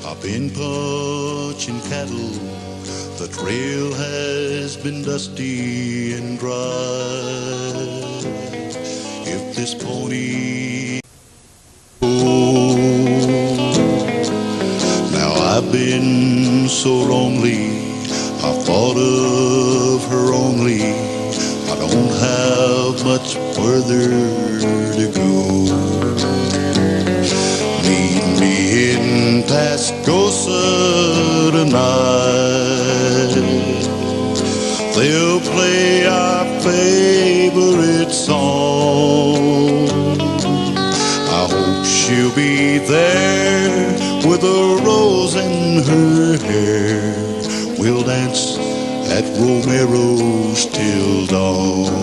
I've been punching cattle, the trail has been dusty and dry. If this pony now I've been so lonely, I thought of her only. I don't have much further to go. Meet me in Tascosa tonight. They'll play our favorite song. I hope she'll be there with a rose in her hair. We'll dance at Romero's till dawn.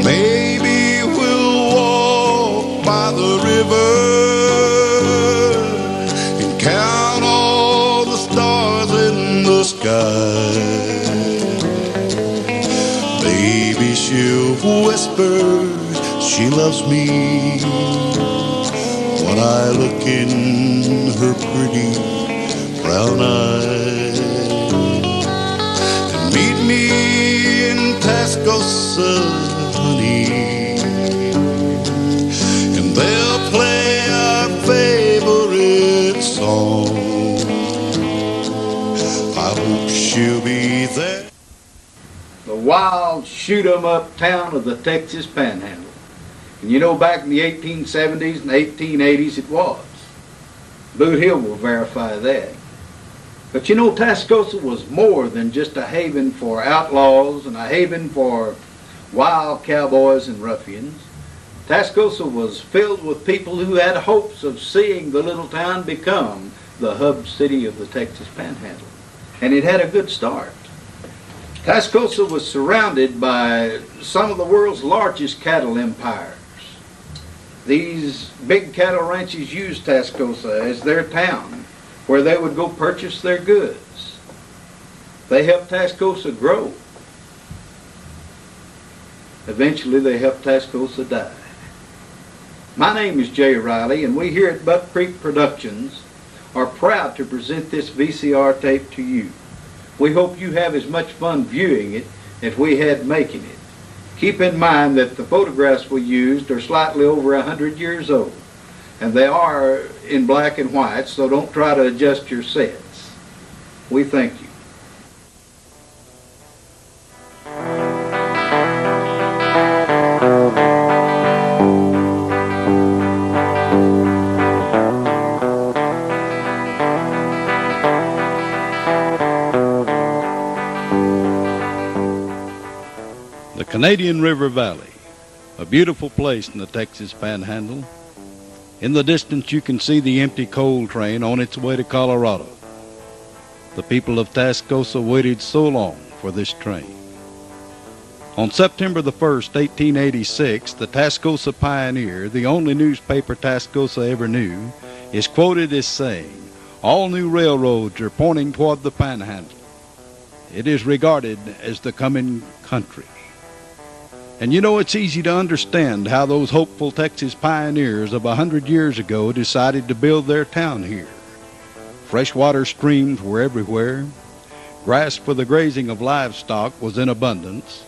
Maybe we'll walk by the river and count all the stars in the sky. Maybe she'll whisper she loves me when I look in her pretty brown eyes. And meet me in Tascosa, honey, and they'll play our favorite song. I hope she'll be there. The wild shoot-'em-up town of the Texas Panhandle. And you know, back in the 1870s and 1880s it was. Blue Hill will verify that. But you know, Tascosa was more than just a haven for outlaws and a haven for wild cowboys and ruffians. Tascosa was filled with people who had hopes of seeing the little town become the hub city of the Texas Panhandle. And it had a good start. Tascosa was surrounded by some of the world's largest cattle empires. These big cattle ranches used Tascosa as their town where they would go purchase their goods. They helped Tascosa grow. Eventually they helped Tascosa die. My name is Jay Riley, and we here at Buck Creek Productions are proud to present this VCR tape to you. We hope you have as much fun viewing it as we had making it. Keep in mind that the photographs we used are slightly over 100 years old, and they are in black and white, so don't try to adjust your sets. We thank you. The Canadian River Valley, a beautiful place in the Texas Panhandle. In the distance you can see the empty coal train on its way to Colorado. The people of Tascosa waited so long for this train. On September the 1st, 1886, the Tascosa Pioneer, the only newspaper Tascosa ever knew, is quoted as saying, "All new railroads are pointing toward the Panhandle. It is regarded as the coming country." And you know, it's easy to understand how those hopeful Texas pioneers of 100 years ago decided to build their town here. Freshwater streams were everywhere, grass for the grazing of livestock was in abundance,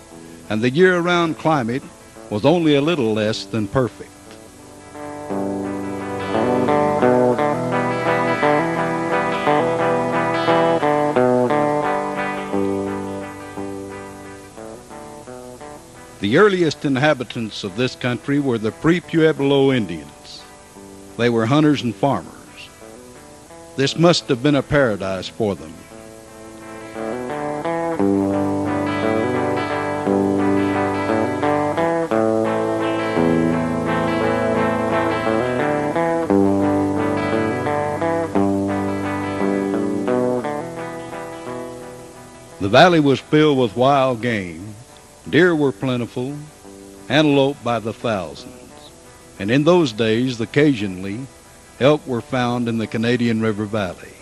and the year-round climate was only a little less than perfect. The earliest inhabitants of this country were the pre-Pueblo Indians. They were hunters and farmers. This must have been a paradise for them. The valley was filled with wild game. Deer were plentiful, antelope by the thousands, and in those days, occasionally, elk were found in the Canadian River Valley.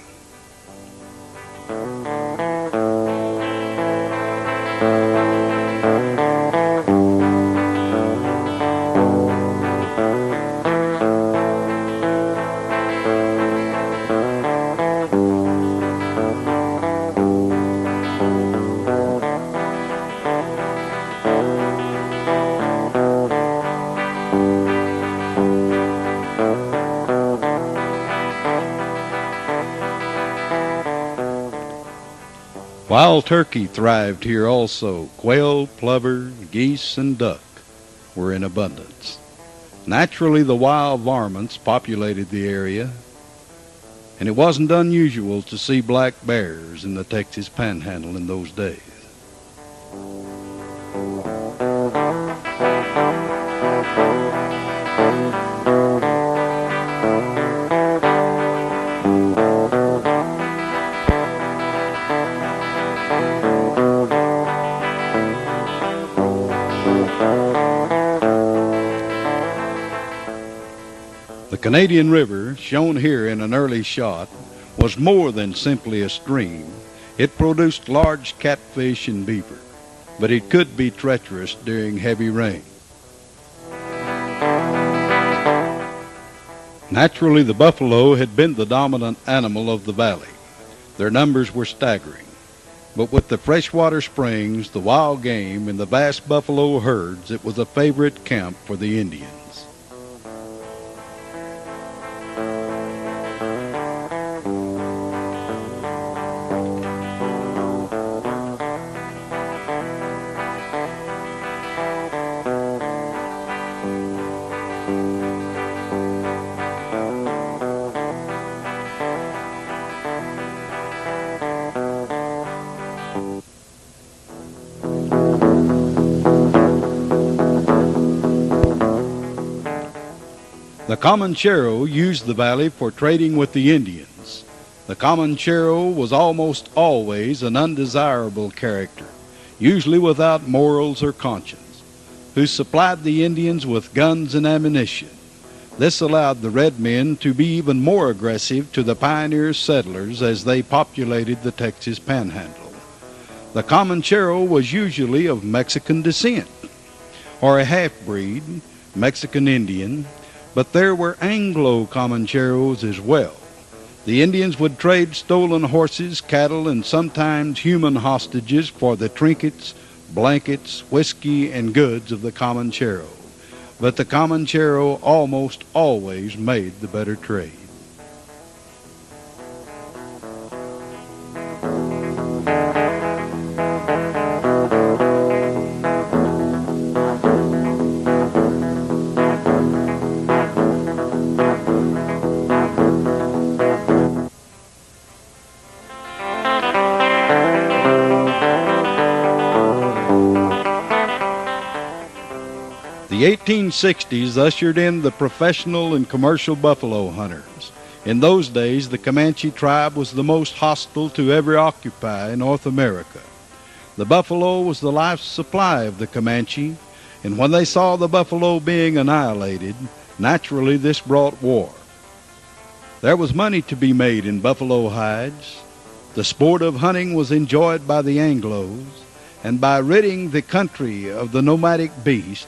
Wild turkey thrived here also. Quail, plover, geese, and duck were in abundance. Naturally, the wild varmints populated the area, and it wasn't unusual to see black bears in the Texas Panhandle in those days. The Canadian River, shown here in an early shot, was more than simply a stream. It produced large catfish and beaver, but it could be treacherous during heavy rain. Naturally, the buffalo had been the dominant animal of the valley. Their numbers were staggering, but with the freshwater springs, the wild game, and the vast buffalo herds, it was a favorite camp for the Indians. The Comanchero used the valley for trading with the Indians. The Comanchero was almost always an undesirable character, usually without morals or conscience, who supplied the Indians with guns and ammunition. This allowed the red men to be even more aggressive to the pioneer settlers as they populated the Texas Panhandle. The Comanchero was usually of Mexican descent, or a half-breed, Mexican Indian, but there were Anglo-Comancheros as well. The Indians would trade stolen horses, cattle, and sometimes human hostages for the trinkets, blankets, whiskey, and goods of the Comanchero. But the Comanchero almost always made the better trade. The 1860s ushered in the professional and commercial buffalo hunters. In those days, the Comanche tribe was the most hostile to ever occupy North America. The buffalo was the life supply of the Comanche, and when they saw the buffalo being annihilated, naturally this brought war. There was money to be made in buffalo hides. The sport of hunting was enjoyed by the Anglos, and by ridding the country of the nomadic beast,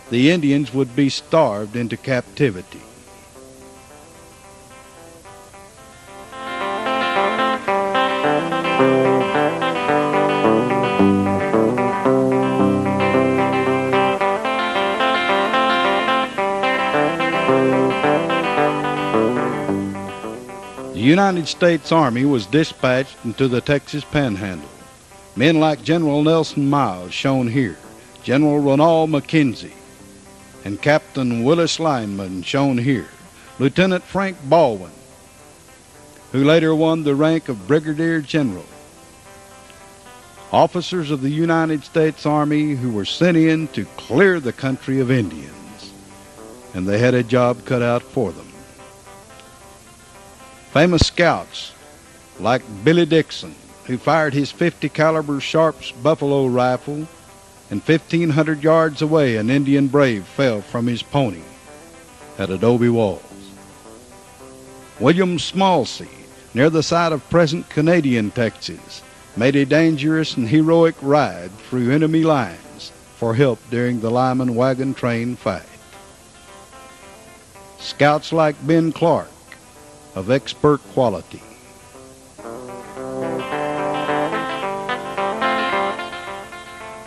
the Indians would be starved into captivity. The United States Army was dispatched into the Texas Panhandle. Men like General Nelson Miles, shown here, General Ronald McKenzie, and Captain Willis Lineman, shown here, Lieutenant Frank Baldwin, who later won the rank of Brigadier General. Officers of the United States Army who were sent in to clear the country of Indians, and they had a job cut out for them. Famous scouts like Billy Dixon, who fired his .50 caliber Sharps buffalo rifle, and 1,500 yards away an Indian brave fell from his pony at Adobe Walls. William Smallsea, near the site of present Canadian Texas, made a dangerous and heroic ride through enemy lines for help during the Lyman wagon train fight. Scouts like Ben Clark, of expert quality.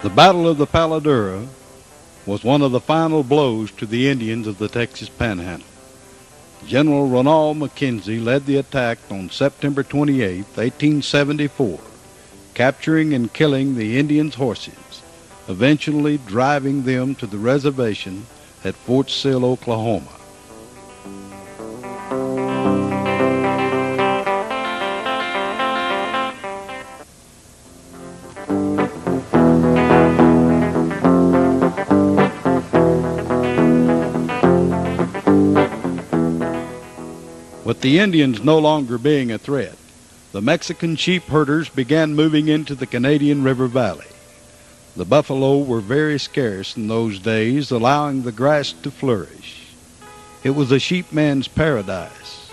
The Battle of the Paladura was one of the final blows to the Indians of the Texas Panhandle. General Ronald McKenzie led the attack on September 28, 1874, capturing and killing the Indians' horses, eventually driving them to the reservation at Fort Sill, Oklahoma. With the Indians no longer being a threat, the Mexican sheep herders began moving into the Canadian River Valley. The buffalo were very scarce in those days, allowing the grass to flourish. It was a sheepman's paradise.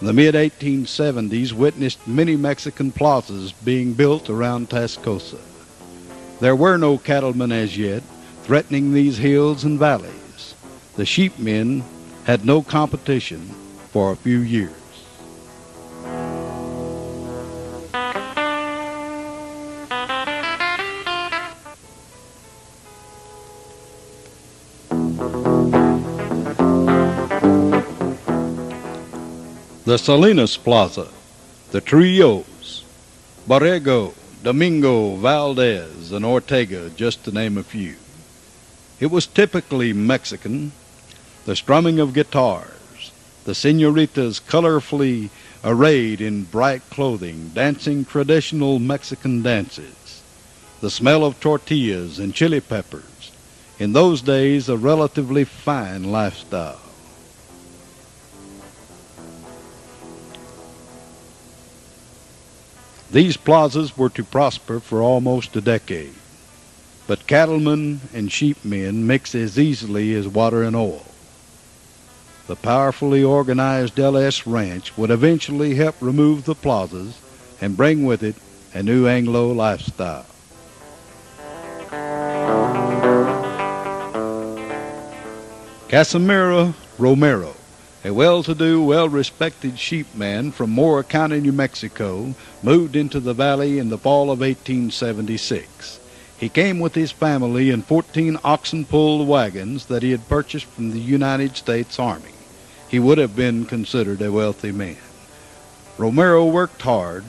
The mid-1870s witnessed many Mexican plazas being built around Tascosa. There were no cattlemen as yet threatening these hills and valleys. The sheepmen had no competition for a few years. The Salinas Plaza, the Trios, Borrego, Domingo, Valdez, and Ortega, just to name a few. It was typically Mexican. The strumming of guitars, the señoritas colorfully arrayed in bright clothing, dancing traditional Mexican dances, the smell of tortillas and chili peppers, in those days a relatively fine lifestyle. These plazas were to prosper for almost a decade, but cattlemen and sheepmen mix as easily as water and oil. The powerfully organized LS Ranch would eventually help remove the plazas and bring with it a new Anglo lifestyle. Casimiro Romero, a well-to-do, well-respected sheepman from Mora County, New Mexico, moved into the valley in the fall of 1876. He came with his family in 14 oxen-pulled wagons that he had purchased from the United States Army. He would have been considered a wealthy man. Romero worked hard,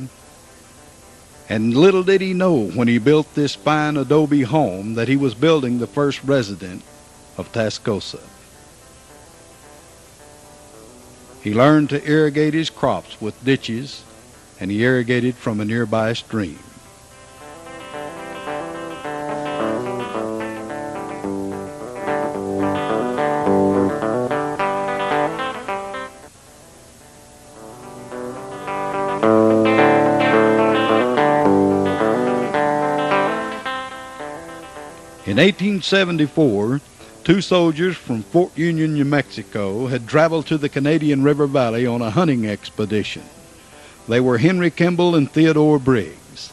and little did he know when he built this fine adobe home that he was building the first resident of Tascosa. He learned to irrigate his crops with ditches, and he irrigated from a nearby stream. In 1874, two soldiers from Fort Union, New Mexico, had traveled to the Canadian River Valley on a hunting expedition. They were Henry Kimball and Theodore Briggs.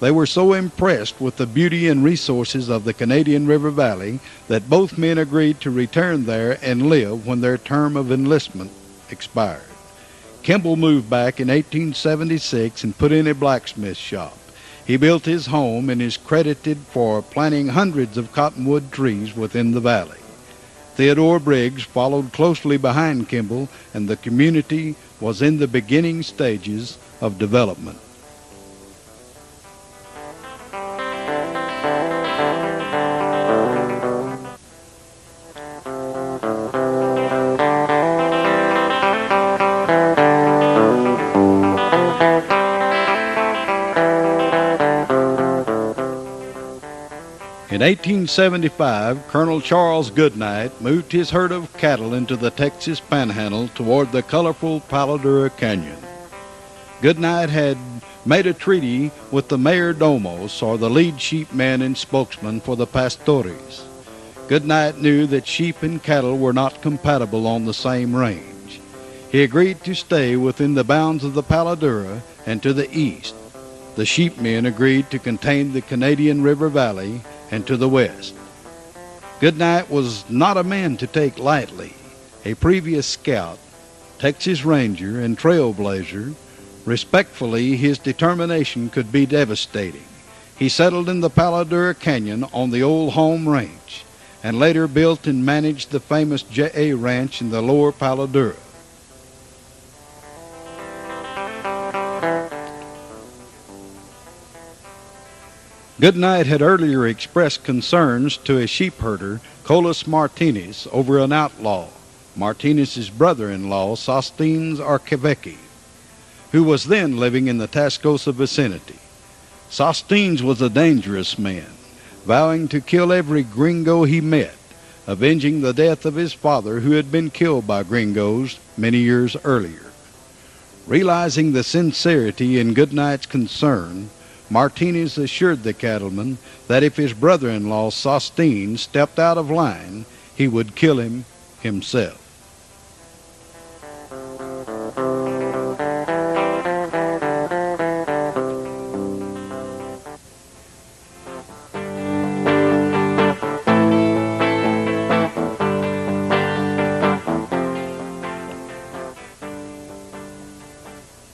They were so impressed with the beauty and resources of the Canadian River Valley that both men agreed to return there and live when their term of enlistment expired. Kimball moved back in 1876 and put in a blacksmith shop. He built his home and is credited for planting hundreds of cottonwood trees within the valley. Theodore Briggs followed closely behind Kimball, and the community was in the beginning stages of development. In 1875, Colonel Charles Goodnight moved his herd of cattle into the Texas Panhandle toward the colorful Paladura Canyon. Goodnight had made a treaty with the mayordomos, or the lead sheepman and spokesman for the pastores. Goodnight knew that sheep and cattle were not compatible on the same range. He agreed to stay within the bounds of the Paladura, and to the east, the sheepmen agreed to contain the Canadian River Valley, and to the west. Goodnight was not a man to take lightly. A previous scout, Texas Ranger, and trailblazer, respectfully, his determination could be devastating. He settled in the Paladura Canyon on the old home ranch, and later built and managed the famous J.A. Ranch in the lower Paladura. Goodnight had earlier expressed concerns to a sheepherder, Colas Martinez, over an outlaw, Martinez's brother-in-law, Sostines Archevecchi, who was then living in the Tascosa vicinity. Sostines was a dangerous man, vowing to kill every gringo he met, avenging the death of his father who had been killed by gringos many years earlier. Realizing the sincerity in Goodnight's concern, Martinez assured the cattleman that if his brother-in-law Sostines stepped out of line, he would kill him himself.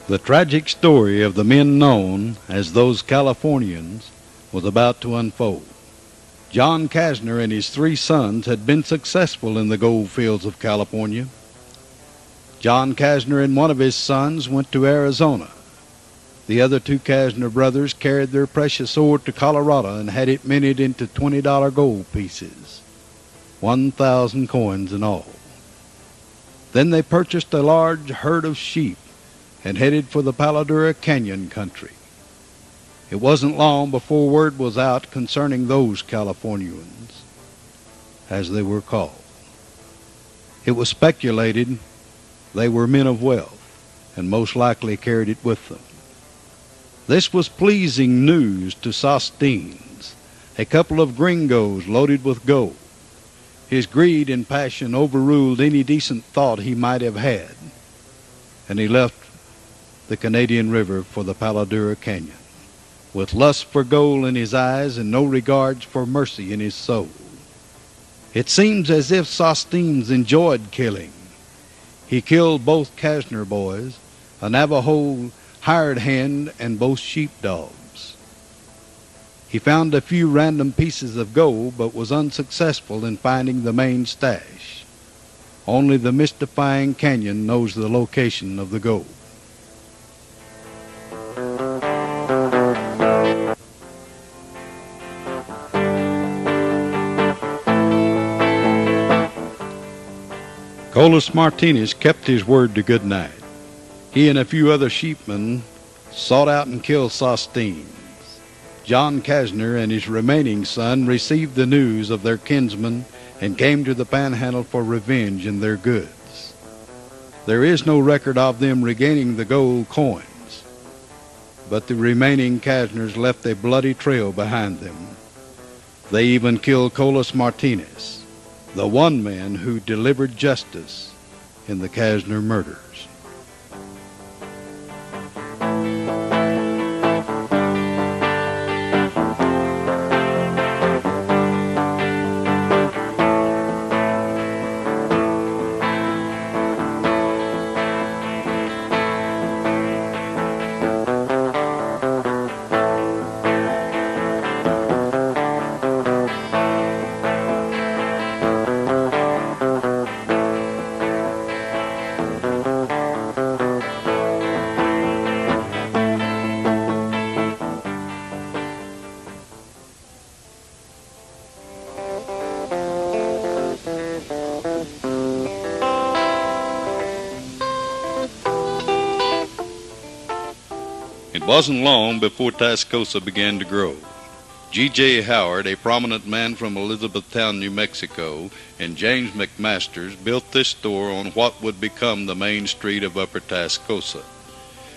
The tragic story of the men known as those Californians was about to unfold. John Kasner and his 3 sons had been successful in the gold fields of California. John Kasner and one of his sons went to Arizona. The other 2 Kasner brothers carried their precious ore to Colorado and had it minted into $20 gold pieces, 1,000 coins in all. Then they purchased a large herd of sheep and headed for the Paladura Canyon country. It wasn't long before word was out concerning those Californians, as they were called. It was speculated they were men of wealth, and most likely carried it with them. This was pleasing news to Sostines, a couple of gringos loaded with gold. His greed and passion overruled any decent thought he might have had, and he left the Canadian River for the Paladura Canyon, with lust for gold in his eyes and no regards for mercy in his soul. It seems as if Sostines enjoyed killing. He killed both Kasner boys, a Navajo hired hand, and both sheepdogs. He found a few random pieces of gold, but was unsuccessful in finding the main stash. Only the mystifying canyon knows the location of the gold. Colas Martinez kept his word to Goodnight. He and a few other sheepmen sought out and killed Sostines. John Kasner and his remaining son received the news of their kinsmen and came to the Panhandle for revenge and their goods. There is no record of them regaining the gold coins, but the remaining Kasners left a bloody trail behind them. They even killed Colas Martinez, the one man who delivered justice in the Kasner murders. It wasn't long before Tascosa began to grow. G.J. Howard, a prominent man from Elizabethtown, New Mexico, and James McMasters built this store on what would become the main street of Upper Tascosa.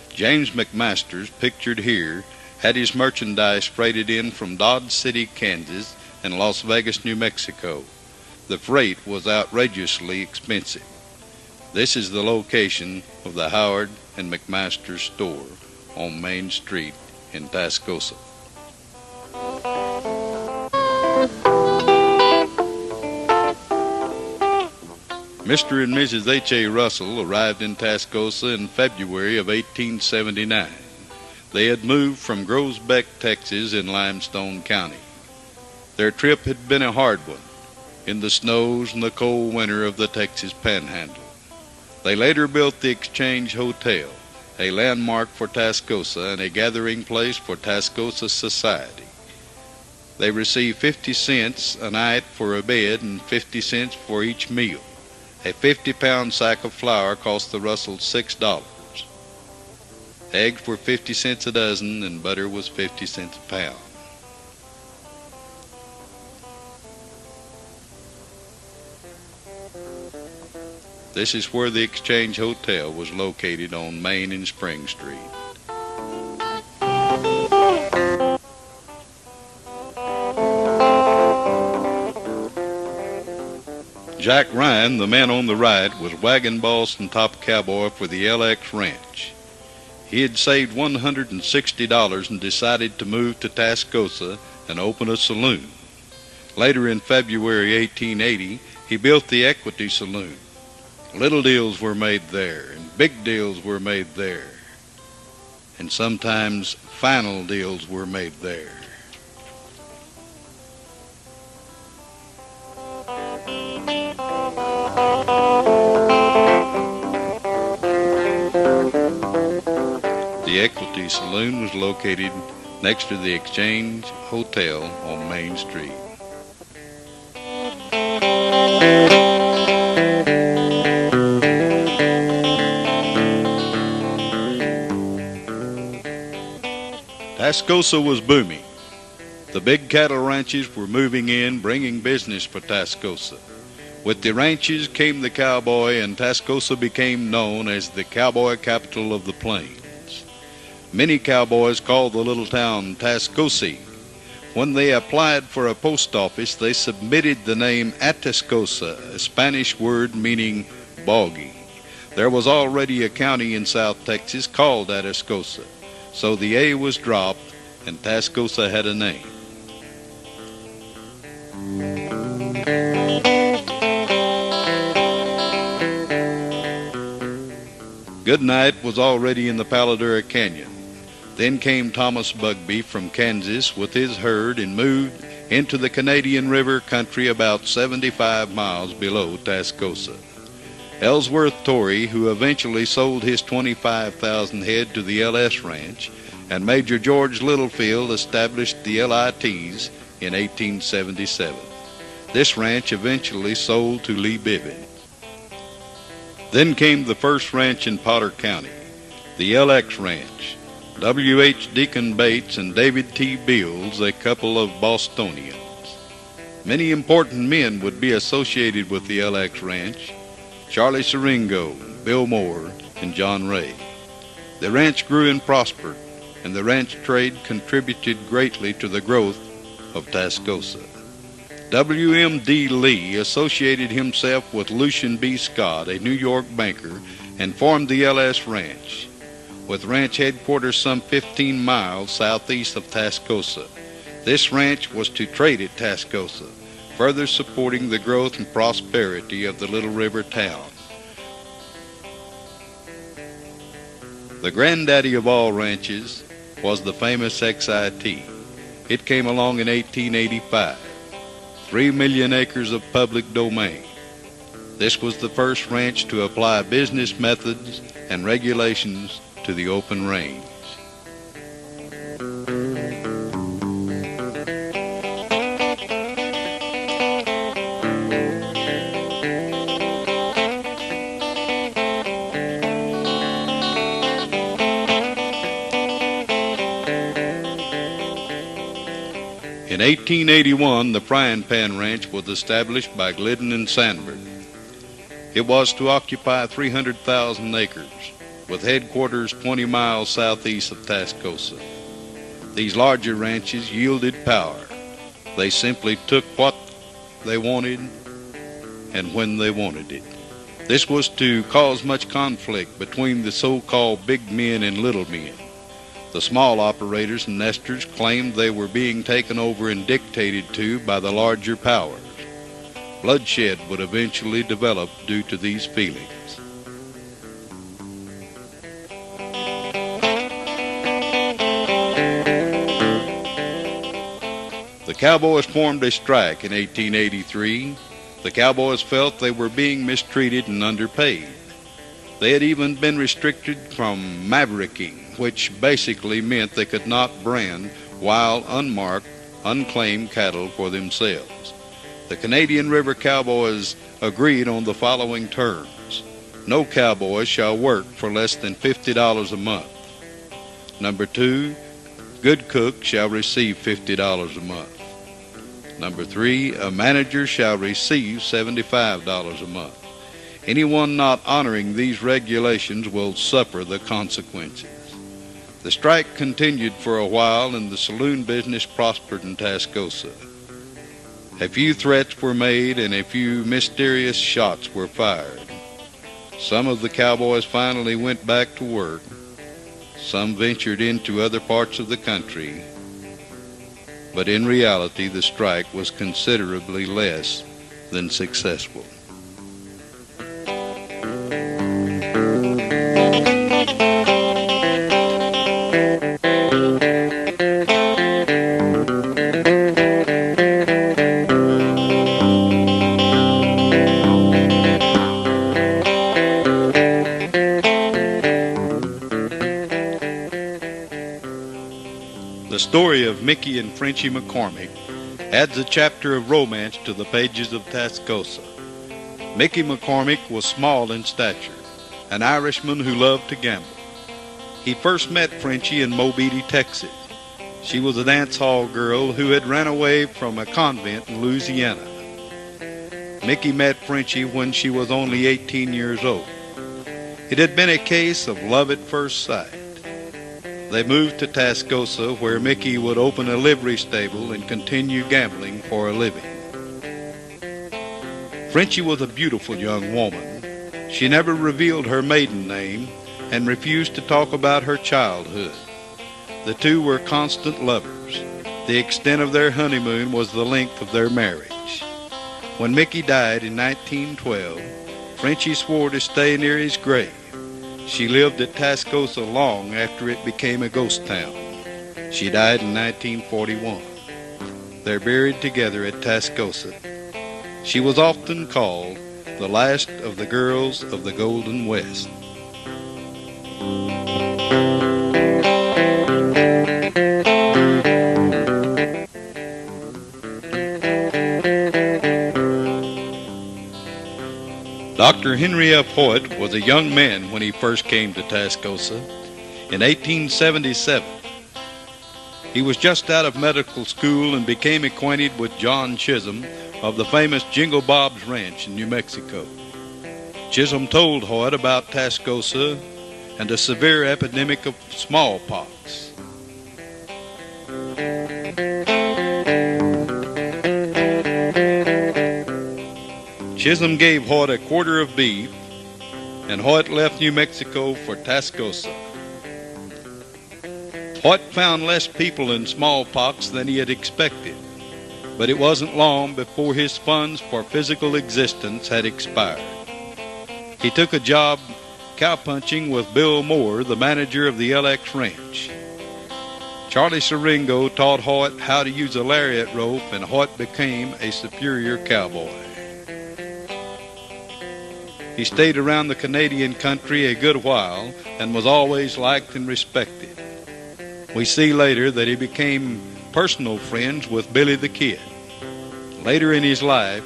James McMasters, pictured here, had his merchandise freighted in from Dodge City, Kansas, and Las Vegas, New Mexico. The freight was outrageously expensive. This is the location of the Howard and McMasters store on Main Street in Tascosa. Mr. and Mrs. H.A. Russell arrived in Tascosa in February of 1879. They had moved from Groesbeck, Texas, in Limestone County. Their trip had been a hard one, in the snows and the cold winter of the Texas Panhandle. They later built the Exchange Hotel, a landmark for Tascosa and a gathering place for Tascosa society. They received 50 cents a night for a bed and 50 cents for each meal. A 50-pound sack of flour cost the Russells $6. Eggs were 50 cents a dozen and butter was 50 cents a pound. This is where the Exchange Hotel was located on Main and Spring Street. Jack Ryan, the man on the right, was wagon boss and top cowboy for the LX Ranch. He had saved $160 and decided to move to Tascosa and open a saloon. Later in February 1880, he built the Equity Saloon. Little deals were made there, and big deals were made there, and sometimes final deals were made there. The Equity Saloon was located next to the Exchange Hotel on Main Street. Tascosa was booming. The big cattle ranches were moving in, bringing business for Tascosa. With the ranches came the cowboy, and Tascosa became known as the cowboy capital of the plains. Many cowboys called the little town Tascosa. When they applied for a post office, they submitted the name Atascosa, a Spanish word meaning boggy. There was already a county in South Texas called Atascosa, so the A was dropped and Tascosa had a name. Goodnight was already in the Paladura Canyon. Then came Thomas Bugbee from Kansas with his herd and moved into the Canadian River country about 75 miles below Tascosa. Ellsworth Torrey, who eventually sold his 25,000 head to the LS Ranch, and Major George Littlefield established the LITs in 1877. This ranch eventually sold to Lee Bibbett. Then came the first ranch in Potter County, the LX Ranch. W.H. Deacon Bates and David T. Beals, a couple of Bostonians. Many important men would be associated with the LX Ranch: Charlie Siringo, Bill Moore, and John Ray. The ranch grew and prospered, and the ranch trade contributed greatly to the growth of Tascosa. W.M.D. Lee associated himself with Lucian B. Scott, a New York banker, and formed the LS Ranch, with ranch headquarters some 15 miles southeast of Tascosa. This ranch was to trade at Tascosa, further supporting the growth and prosperity of the little river town. The granddaddy of all ranches was the famous XIT. It came along in 1885. 3 million acres of public domain. This was the first ranch to apply business methods and regulations to the open range. In 1881, the Frying Pan Ranch was established by Glidden and Sandberg. It was to occupy 300,000 acres, with headquarters 20 miles southeast of Tascosa. These larger ranches yielded power. They simply took what they wanted and when they wanted it. This was to cause much conflict between the so-called big men and little men. The small operators and nesters claimed they were being taken over and dictated to by the larger powers. Bloodshed would eventually develop due to these feelings. The Cowboys formed a strike in 1883. The Cowboys felt they were being mistreated and underpaid. They had even been restricted from mavericking, which basically meant they could not brand wild, unmarked, unclaimed cattle for themselves. The Canadian River cowboys agreed on the following terms. No cowboy shall work for less than $50 a month. Number 2, good cook shall receive $50 a month. Number 3, a manager shall receive $75 a month. Anyone not honoring these regulations will suffer the consequences. The strike continued for a while, and the saloon business prospered in Tascosa. A few threats were made and a few mysterious shots were fired. Some of the cowboys finally went back to work. Some ventured into other parts of the country. But in reality, the strike was considerably less than successful. The story of Mickey and Frenchy McCormick adds a chapter of romance to the pages of Tascosa. Mickey McCormick was small in stature, an Irishman who loved to gamble. He first met Frenchy in Mobeetie, Texas. She was a dance hall girl who had ran away from a convent in Louisiana. Mickey met Frenchy when she was only 18 years old. It had been a case of love at first sight. They moved to Tascosa, where Mickey would open a livery stable and continue gambling for a living. Frenchy was a beautiful young woman. She never revealed her maiden name and refused to talk about her childhood. The two were constant lovers. The extent of their honeymoon was the length of their marriage. When Mickey died in 1912, Frenchy swore to stay near his grave. She lived at Tascosa long after it became a ghost town. She died in 1941. They're buried together at Tascosa. She was often called the last of the girls of the Golden West. Dr. Henry F. Hoyt was a young man when he first came to Tascosa in 1877. He was just out of medical school and became acquainted with John Chisholm of the famous Jingle Bob's Ranch in New Mexico. Chisholm told Hoyt about Tascosa and a severe epidemic of smallpox. Chisholm gave Hoyt a quarter of beef, and Hoyt left New Mexico for Tascosa. Hoyt found less people in smallpox than he had expected, but it wasn't long before his funds for physical existence had expired. He took a job cowpunching with Bill Moore, the manager of the LX Ranch. Charlie Siringo taught Hoyt how to use a lariat rope, and Hoyt became a superior cowboy. He stayed around the Canadian country a good while and was always liked and respected. We see later that he became personal friends with Billy the Kid. Later in his life,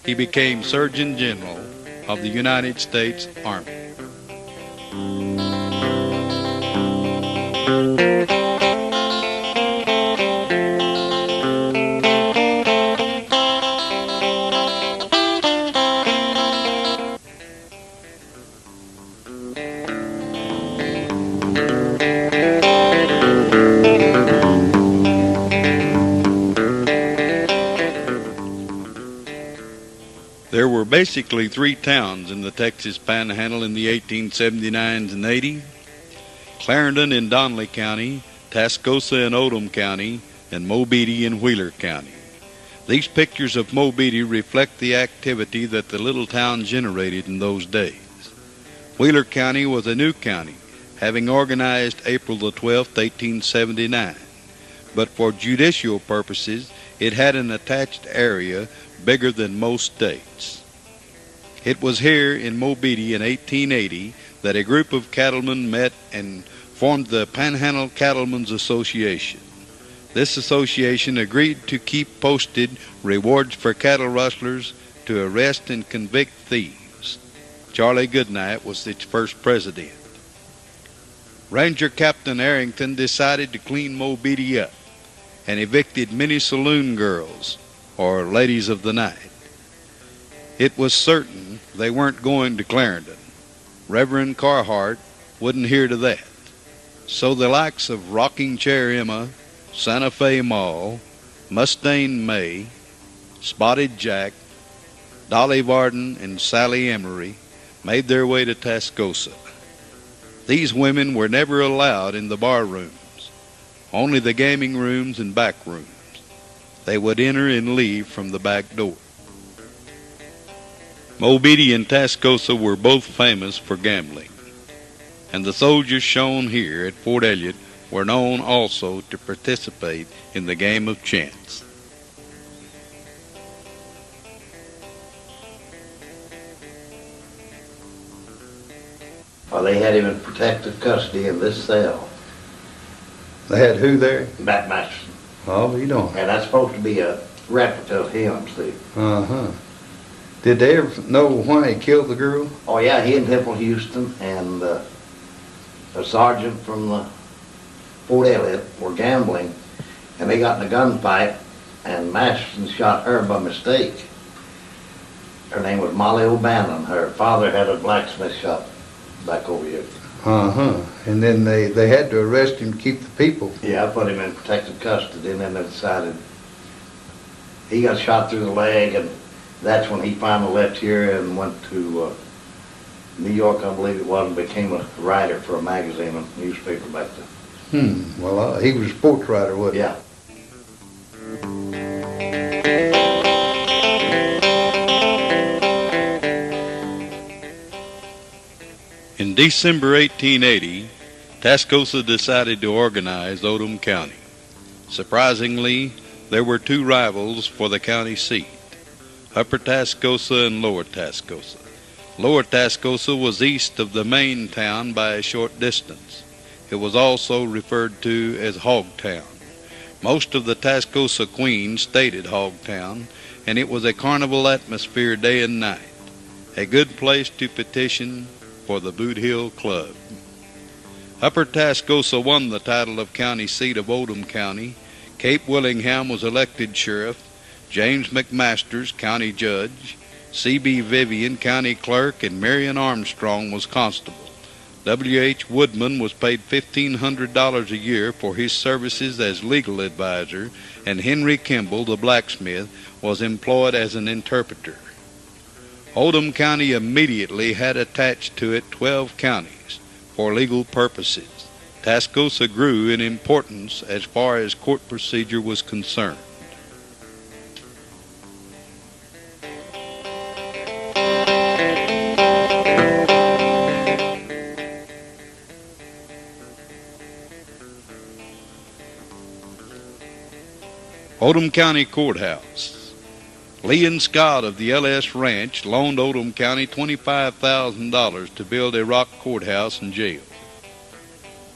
he became Surgeon General of the United States Army. There were basically three towns in the Texas Panhandle in the 1879s and 80s: Clarendon in Donley County, Tascosa in Odom County, and Mobeetie in Wheeler County. These pictures of Mobeetie reflect the activity that the little town generated in those days. Wheeler County was a new county, having organized April the 12th, 1879. But for judicial purposes, it had an attached area bigger than most states. It was here in Mobeetie in 1880 that a group of cattlemen met and formed the Panhandle Cattlemen's Association. This association agreed to keep posted rewards for cattle rustlers to arrest and convict thieves. Charlie Goodnight was its first president. Ranger Captain Arrington decided to clean Mobeetie up and evicted many saloon girls, or ladies of the night. It was certain they weren't going to Clarendon. Reverend Carhart wouldn't hear to that. So the likes of Rocking Chair Emma, Santa Fe Mall, Mustang May, Spotted Jack, Dolly Varden, and Sally Emery made their way to Tascosa. These women were never allowed in the bar rooms, only the gaming rooms and back rooms. They would enter and leave from the back door. Mobeetie and Tascosa were both famous for gambling, and the soldiers shown here at Fort Elliott were known also to participate in the game of chance. Well, they had him in protective custody in this cell. They had who there? Matt Masterson. Oh, you don't. And that's supposed to be a replica of him, see. Uh-huh. Did they ever know why he killed the girl? Oh, yeah, he and Temple Houston and a sergeant from the Fort Elliott were gambling, and they got in a gunfight, and Masterson shot her by mistake. Her name was Molly O'Bannon. Her father had a blacksmith shop back over here. Uh-huh. And then they had to arrest him to keep the people. Yeah, I put him in protective custody, and then they decided he got shot through the leg, and that's when he finally left here and went to New York, I believe it was, and became a writer for a magazine and newspaper back then. Well, he was a sports writer, wasn't he? Yeah. In December 1880, Tascosa decided to organize Odom County. Surprisingly, there were two rivals for the county seat, Upper Tascosa and Lower Tascosa. Lower Tascosa was east of the main town by a short distance. It was also referred to as Hogtown. Most of the Tascosa queens stayed at Hogtown, and it was a carnival atmosphere day and night, a good place to petition for the Boot Hill Club. Upper Tascosa won the title of county seat of Odom County. Cape Willingham was elected sheriff, James McMasters county judge, C.B. Vivian county clerk, and Marion Armstrong was constable. W.H. Woodman was paid $1,500 a year for his services as legal advisor, and Henry Kimball, the blacksmith, was employed as an interpreter. Odom County immediately had attached to it 12 counties for legal purposes. Tascosa grew in importance as far as court procedure was concerned. Odom County Courthouse. Lee and Scott of the L.S. Ranch loaned Odom County $25,000 to build a rock courthouse and jail.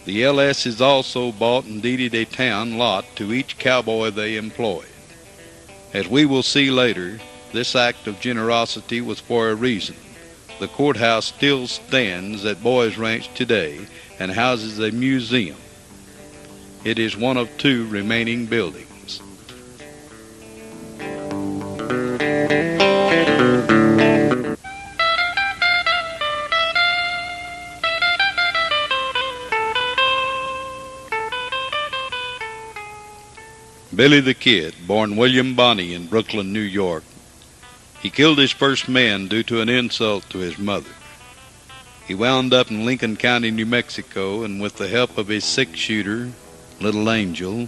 The L.S.'s also bought and deeded a town lot to each cowboy they employed. As we will see later, this act of generosity was for a reason. The courthouse still stands at Boys Ranch today and houses a museum. It is one of two remaining buildings. Billy the Kid, born William Bonney in Brooklyn, New York. He killed his first man due to an insult to his mother. He wound up in Lincoln County, New Mexico, and with the help of his six-shooter, Little Angel,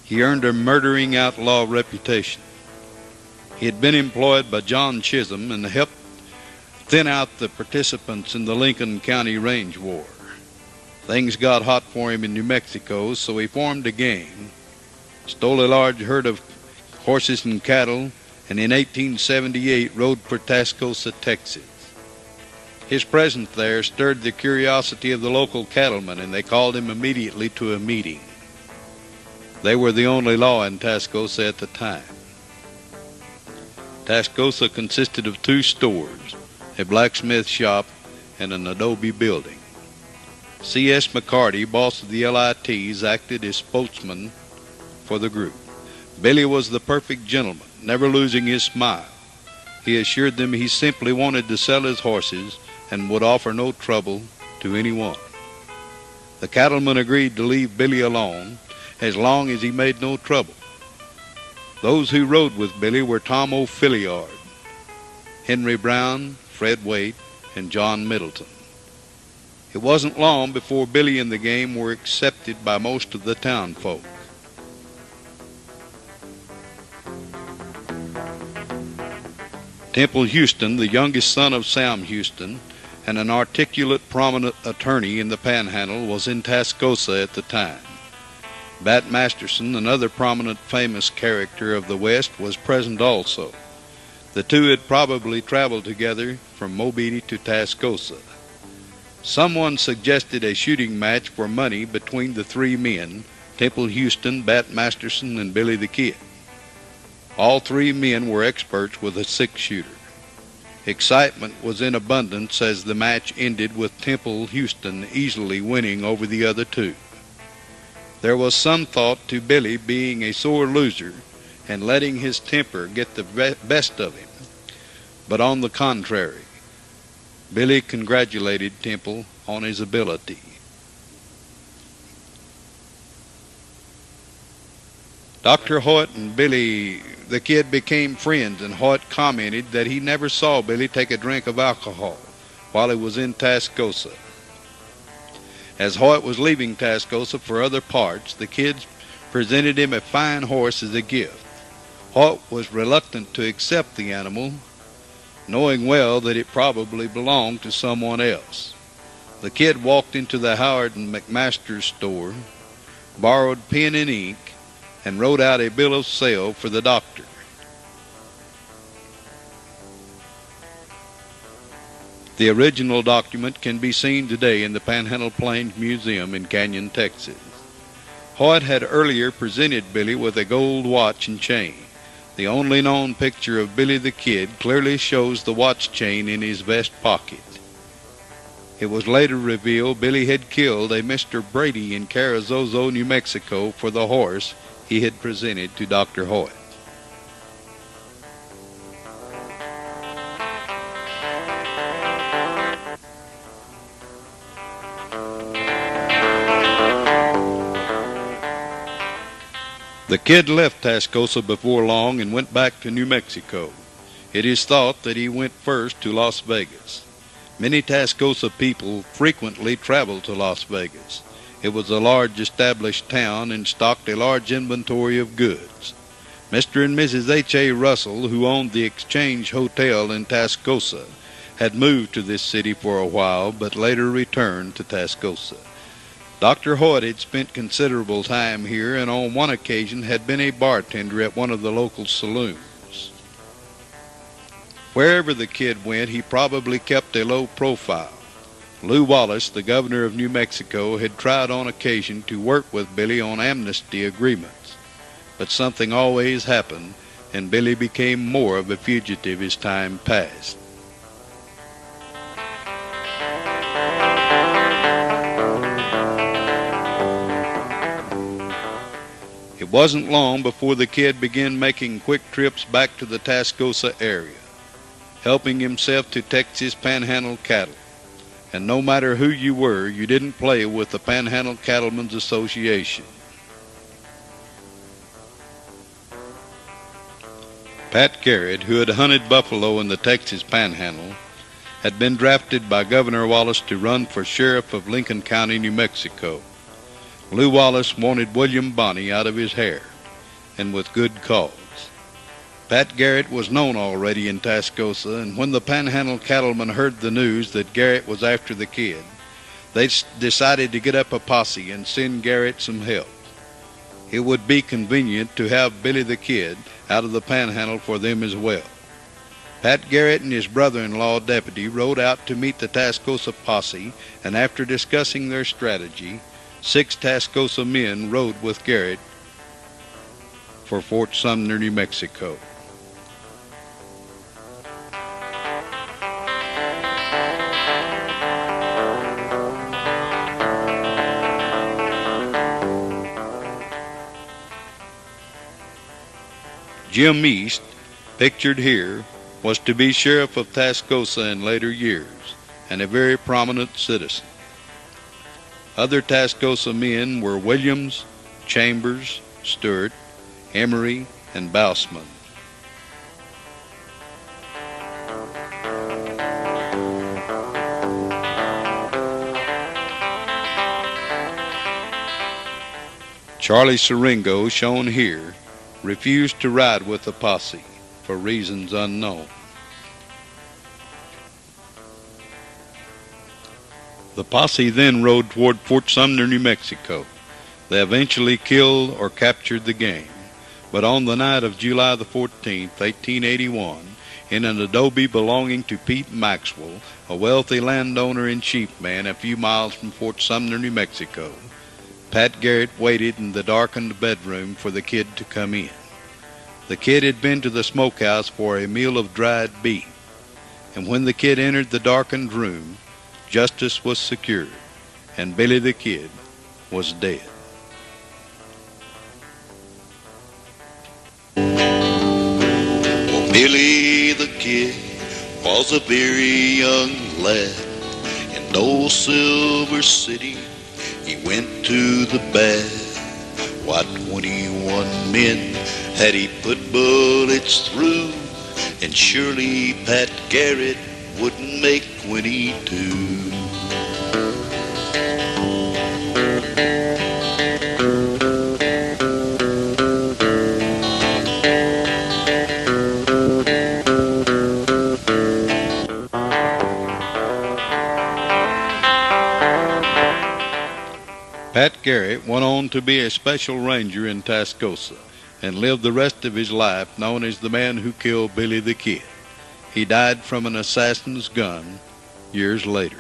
he earned a murdering outlaw reputation. He had been employed by John Chisholm and helped thin out the participants in the Lincoln County Range War. Things got hot for him in New Mexico, so he formed a gang, stole a large herd of horses and cattle, and in 1878 rode for Tascosa, Texas. His presence there stirred the curiosity of the local cattlemen, and they called him immediately to a meeting. They were the only law in Tascosa at the time. Tascosa consisted of 2 stores, a blacksmith shop, and an adobe building. C.S. McCarty, boss of the LITs, acted as spokesman for the group. Billy was the perfect gentleman, never losing his smile. He assured them he simply wanted to sell his horses and would offer no trouble to anyone. The cattlemen agreed to leave Billy alone as long as he made no trouble. Those who rode with Billy were Tom O'Filliard, Henry Brown, Fred Waite, and John Middleton. It wasn't long before Billy and the game were accepted by most of the town folk. Temple Houston, the youngest son of Sam Houston, and an articulate, prominent attorney in the Panhandle, was in Tascosa at the time. Bat Masterson, another prominent famous character of the West, was present also. The two had probably traveled together from Mobile to Tascosa. Someone suggested a shooting match for money between the 3 men, Temple Houston, Bat Masterson, and Billy the Kid. All 3 men were experts with a 6-shooter. Excitement was in abundance as the match ended with Temple Houston easily winning over the other 2. There was some thought to Billy being a sore loser and letting his temper get the best of him. But on the contrary, Billy congratulated Temple on his ability. Dr. Hoyt and Billy the Kid became friends, and Hoyt commented that he never saw Billy take a drink of alcohol while he was in Tascosa. As Hoyt was leaving Tascosa for other parts, the kids presented him a fine horse as a gift. Hoyt was reluctant to accept the animal, knowing well that it probably belonged to someone else. The Kid walked into the Howard and McMaster's store, borrowed pen and ink, and wrote out a bill of sale for the doctor. The original document can be seen today in the Panhandle Plains Museum in Canyon, Texas. Hoyt had earlier presented Billy with a gold watch and chain. The only known picture of Billy the Kid clearly shows the watch chain in his vest pocket. It was later revealed Billy had killed a Mr. Brady in Carrizozo, New Mexico, for the horse he had presented to Dr. Hoyt. The Kid left Tascosa before long and went back to New Mexico. It is thought that he went first to Las Vegas. Many Tascosa people frequently traveled to Las Vegas. It was a large established town and stocked a large inventory of goods. Mr. and Mrs. H.A. Russell, who owned the Exchange Hotel in Tascosa, had moved to this city for a while, but later returned to Tascosa. Dr. Hoyt had spent considerable time here, and on one occasion had been a bartender at one of the local saloons. Wherever the Kid went, he probably kept a low profile. Lew Wallace, the governor of New Mexico, had tried on occasion to work with Billy on amnesty agreements, but something always happened, and Billy became more of a fugitive as time passed. It wasn't long before the Kid began making quick trips back to the Tascosa area, helping himself to Texas Panhandle cattle. And no matter who you were, you didn't play with the Panhandle Cattlemen's Association. Pat Garrett, who had hunted buffalo in the Texas Panhandle, had been drafted by Governor Wallace to run for sheriff of Lincoln County, New Mexico. Lew Wallace wanted William Bonney out of his hair, and with good cause. Pat Garrett was known already in Tascosa, and when the Panhandle cattlemen heard the news that Garrett was after the Kid, they decided to get up a posse and send Garrett some help. It would be convenient to have Billy the Kid out of the Panhandle for them as well. Pat Garrett and his brother-in-law deputy rode out to meet the Tascosa posse, and after discussing their strategy, 6 Tascosa men rode with Garrett for Fort Sumner, New Mexico. Jim East, pictured here, was to be sheriff of Tascosa in later years, and a very prominent citizen. Other Tascosa men were Williams, Chambers, Stewart, Emery, and Bousman. Charlie Siringo, shown here, refused to ride with the posse for reasons unknown. The posse then rode toward Fort Sumner, New Mexico. They eventually killed or captured the game, but on the night of July the 14th, 1881, in an adobe belonging to Pete Maxwell, a wealthy landowner and sheepman a few miles from Fort Sumner, New Mexico, Pat Garrett waited in the darkened bedroom for the kid to come in. The kid had been to the smokehouse for a meal of dried beef, and when the kid entered the darkened room, justice was secured, and Billy the Kid was dead. Well, Billy the Kid was a very young lad. In old Silver City, he went to the bad. Why, 21 men had he put bullets through, and surely Pat Garrett wouldn't make 22. Pat Garrett went on to be a special ranger in Tascosa and lived the rest of his life known as the man who killed Billy the Kid. He died from an assassin's gun years later.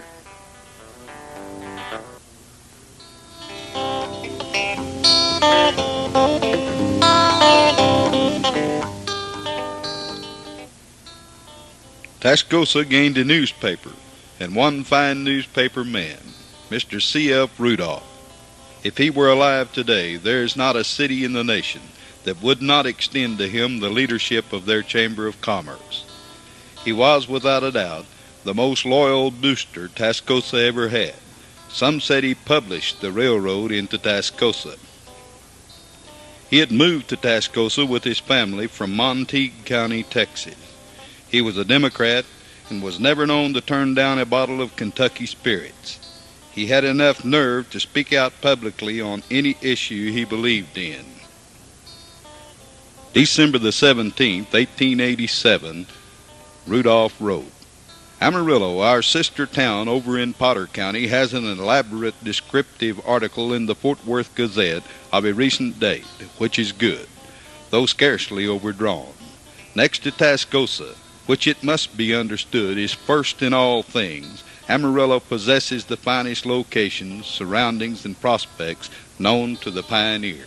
Tascosa gained a newspaper, and one fine newspaper man, Mr. C.F. Rudolph. If he were alive today, there is not a city in the nation that would not extend to him the leadership of their Chamber of Commerce. He was, without a doubt, the most loyal booster Tascosa ever had. Some said he published the railroad into Tascosa. He had moved to Tascosa with his family from Montague County, Texas. He was a Democrat and was never known to turn down a bottle of Kentucky spirits. He had enough nerve to speak out publicly on any issue he believed in. December the 17th, 1887, Rudolph wrote, Amarillo, our sister town over in Potter County, has an elaborate descriptive article in the Fort Worth Gazette of a recent date, which is good, though scarcely overdrawn. Next to Tascosa, which it must be understood is first in all things, Amarillo possesses the finest locations, surroundings, and prospects known to the pioneer.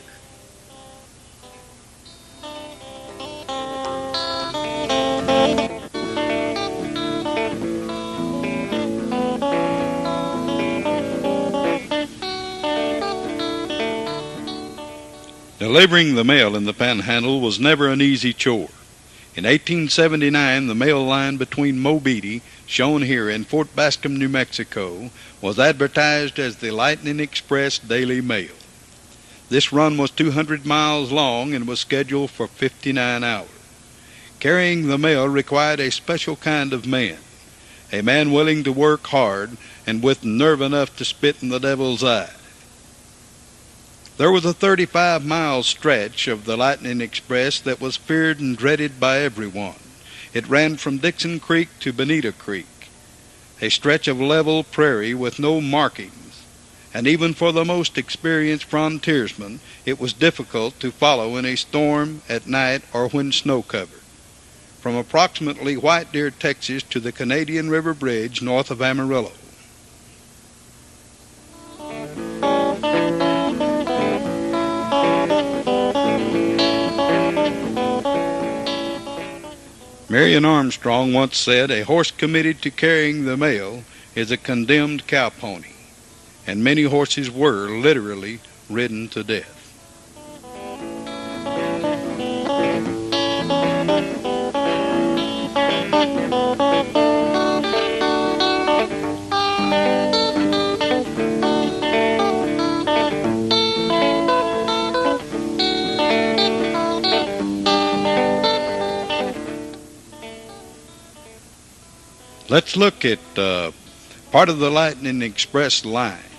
Delivering the mail in the Panhandle was never an easy chore. In 1879, the mail line between Mobeetie, shown here, and Fort Bascom, New Mexico, was advertised as the Lightning Express Daily Mail. This run was 200 miles long and was scheduled for 59 hours. Carrying the mail required a special kind of man, a man willing to work hard and with nerve enough to spit in the devil's eye. There was a 35-mile stretch of the Lightning Express that was feared and dreaded by everyone. It ran from Dixon Creek to Bonita Creek, a stretch of level prairie with no markings, and even for the most experienced frontiersman, it was difficult to follow in a storm, at night, or when snow-covered. From approximately White Deer, Texas, to the Canadian River Bridge north of Amarillo. Marion Armstrong once said, "A horse committed to carrying the mail is a condemned cow pony," and many horses were literally ridden to death. Let's look at part of the Lightning Express line.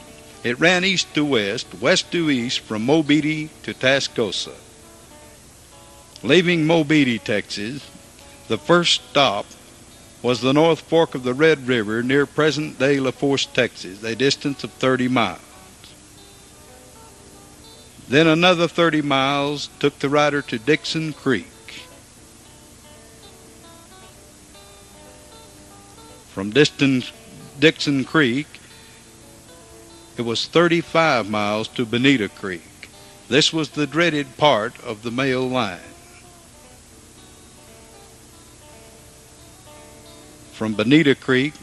It ran east to west, west to east from Mobeetie to Tascosa. Leaving Mobeetie, Texas, the first stop was the North Fork of the Red River near present-day La Force, Texas, a distance of 30 miles. Then another 30 miles took the rider to Dixon Creek. From Dixon Creek, it was 35 miles to Bonita Creek. This was the dreaded part of the mail line. From Bonita Creek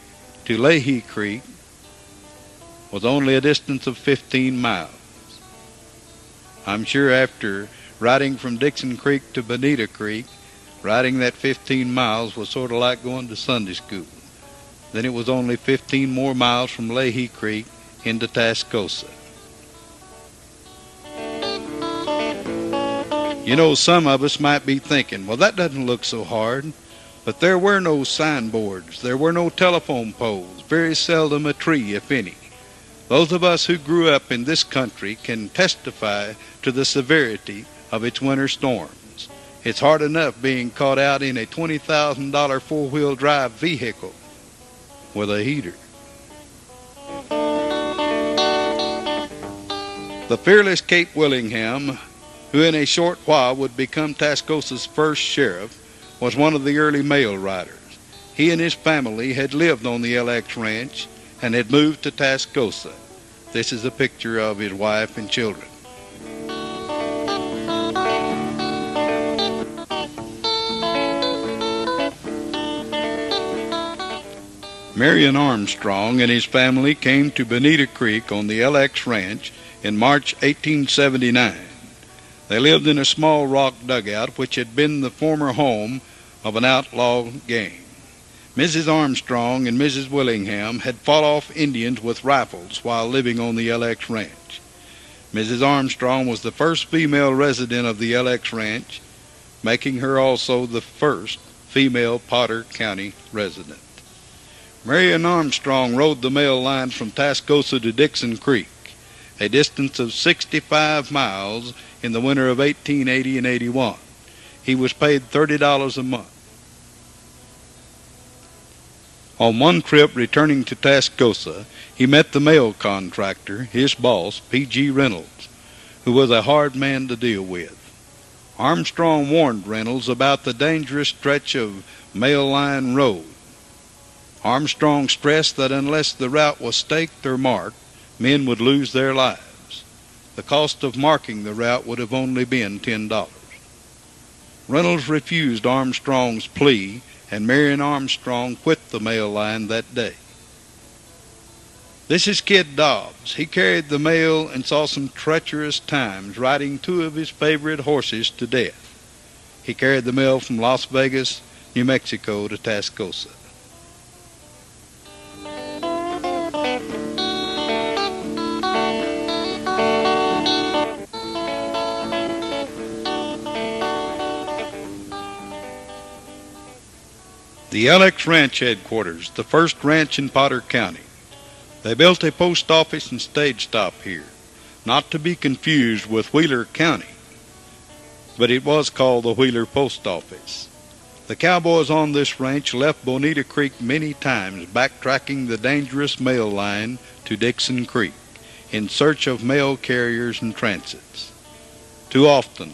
to Leahy Creek was only a distance of 15 miles. I'm sure after riding from Dixon Creek to Bonita Creek, riding that 15 miles was sort of like going to Sunday school. Then it was only 15 more miles from Leahy Creek into Tascosa. You know, some of us might be thinking, well, that doesn't look so hard. But there were no signboards. There were no telephone poles. Very seldom a tree, if any. Those of us who grew up in this country can testify to the severity of its winter storms. It's hard enough being caught out in a $20,000 four-wheel drive vehicle with a heater. The fearless Cape Willingham, who in a short while would become Tascosa's first sheriff, was one of the early mail riders. He and his family had lived on the LX Ranch and had moved to Tascosa. This is a picture of his wife and children. Marion Armstrong and his family came to Bonita Creek on the LX Ranch in March 1879. They lived in a small rock dugout which had been the former home of an outlaw gang. Mrs. Armstrong and Mrs. Willingham had fought off Indians with rifles while living on the LX Ranch. Mrs. Armstrong was the first female resident of the LX Ranch, making her also the first female Potter County resident. Marion Armstrong rode the mail line from Tascosa to Dixon Creek, a distance of 65 miles in the winter of 1880 and 81. He was paid $30 a month. On one trip returning to Tascosa, he met the mail contractor, his boss, P.G. Reynolds, who was a hard man to deal with. Armstrong warned Reynolds about the dangerous stretch of mail line road. Armstrong stressed that unless the route was staked or marked, men would lose their lives. The cost of marking the route would have only been $10. Reynolds refused Armstrong's plea, and Marion Armstrong quit the mail line that day. This is Kid Dobbs. He carried the mail and saw some treacherous times, riding two of his favorite horses to death. He carried the mail from Las Vegas, New Mexico to Tascosa. The LX Ranch headquarters, the first ranch in Potter County. They built a post office and stage stop here, not to be confused with Wheeler County, but it was called the Wheeler Post Office. The cowboys on this ranch left Bonita Creek many times, backtracking the dangerous mail line to Dixon Creek in search of mail carriers and transits. Too often,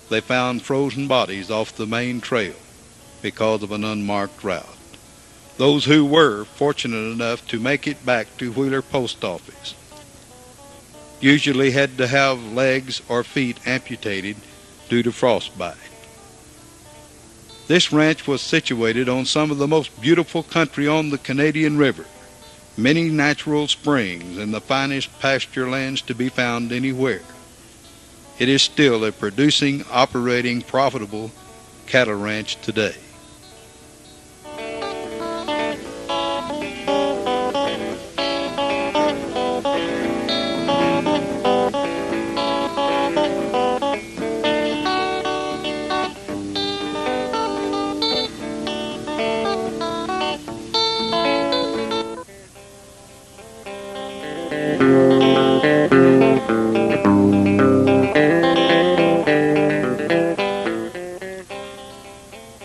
they found frozen bodies off the main trail because of an unmarked route. Those who were fortunate enough to make it back to Wheeler Post Office usually had to have legs or feet amputated due to frostbite. This ranch was situated on some of the most beautiful country on the Canadian River, many natural springs and the finest pasture lands to be found anywhere. It is still a producing, operating, profitable cattle ranch today.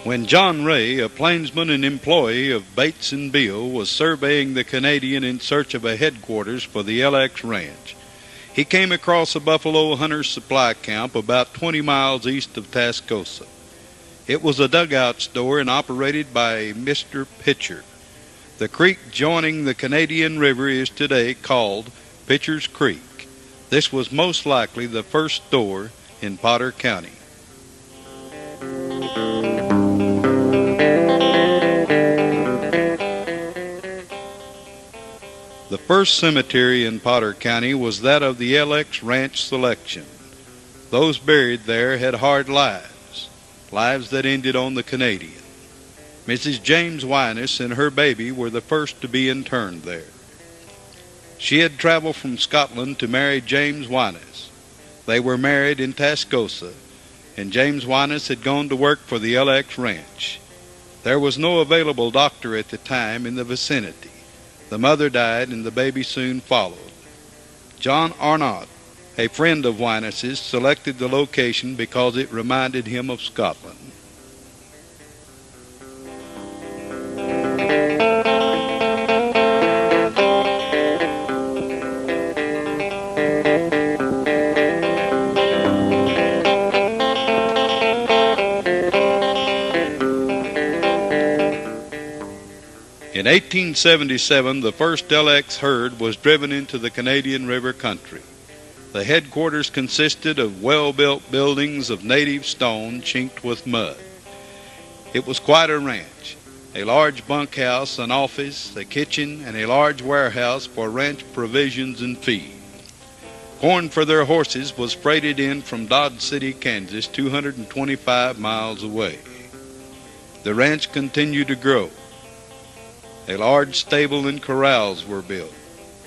When John Ray, a plainsman and employee of Bates and Beale, was surveying the Canadian in search of a headquarters for the LX Ranch, he came across a buffalo hunter's supply camp about 20 miles east of Tascosa. It was a dugout store and operated by Mr. Pitcher. The creek joining the Canadian River is today called Pitcher's Creek. This was most likely the first store in Potter County. The first cemetery in Potter County was that of the LX Ranch Selection. Those buried there had hard lives, lives that ended on the Canadian. Mrs. James Winus and her baby were the first to be interned there. She had traveled from Scotland to marry James Winus. They were married in Tascosa, and James Winus had gone to work for the LX Ranch. There was no available doctor at the time in the vicinity. The mother died and the baby soon followed. John Arnott, a friend of Winus's, selected the location because it reminded him of Scotland. In 1877, the first LX herd was driven into the Canadian River country. The headquarters consisted of well-built buildings of native stone chinked with mud. It was quite a ranch, a large bunkhouse, an office, a kitchen, and a large warehouse for ranch provisions and feed. Corn for their horses was freighted in from Dodge City, Kansas, 225 miles away. The ranch continued to grow. A large stable and corrals were built,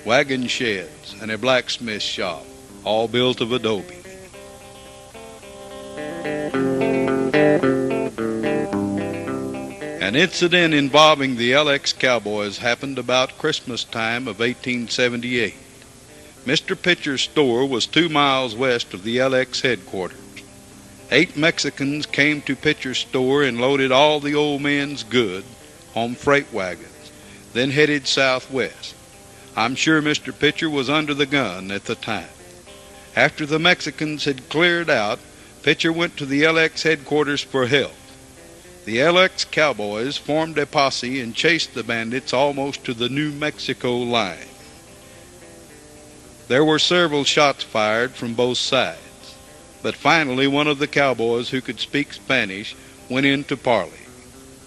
wagon sheds, and a blacksmith shop, all built of adobe. An incident involving the LX Cowboys happened about Christmas time of 1878. Mr. Pitcher's store was 2 miles west of the LX headquarters. 8 Mexicans came to Pitcher's store and loaded all the old man's goods on freight wagons, then headed southwest. I'm sure Mr. Pitcher was under the gun at the time. After the Mexicans had cleared out, Pitcher went to the LX headquarters for help. The LX Cowboys formed a posse and chased the bandits almost to the New Mexico line. There were several shots fired from both sides, but finally one of the cowboys who could speak Spanish went in to parley.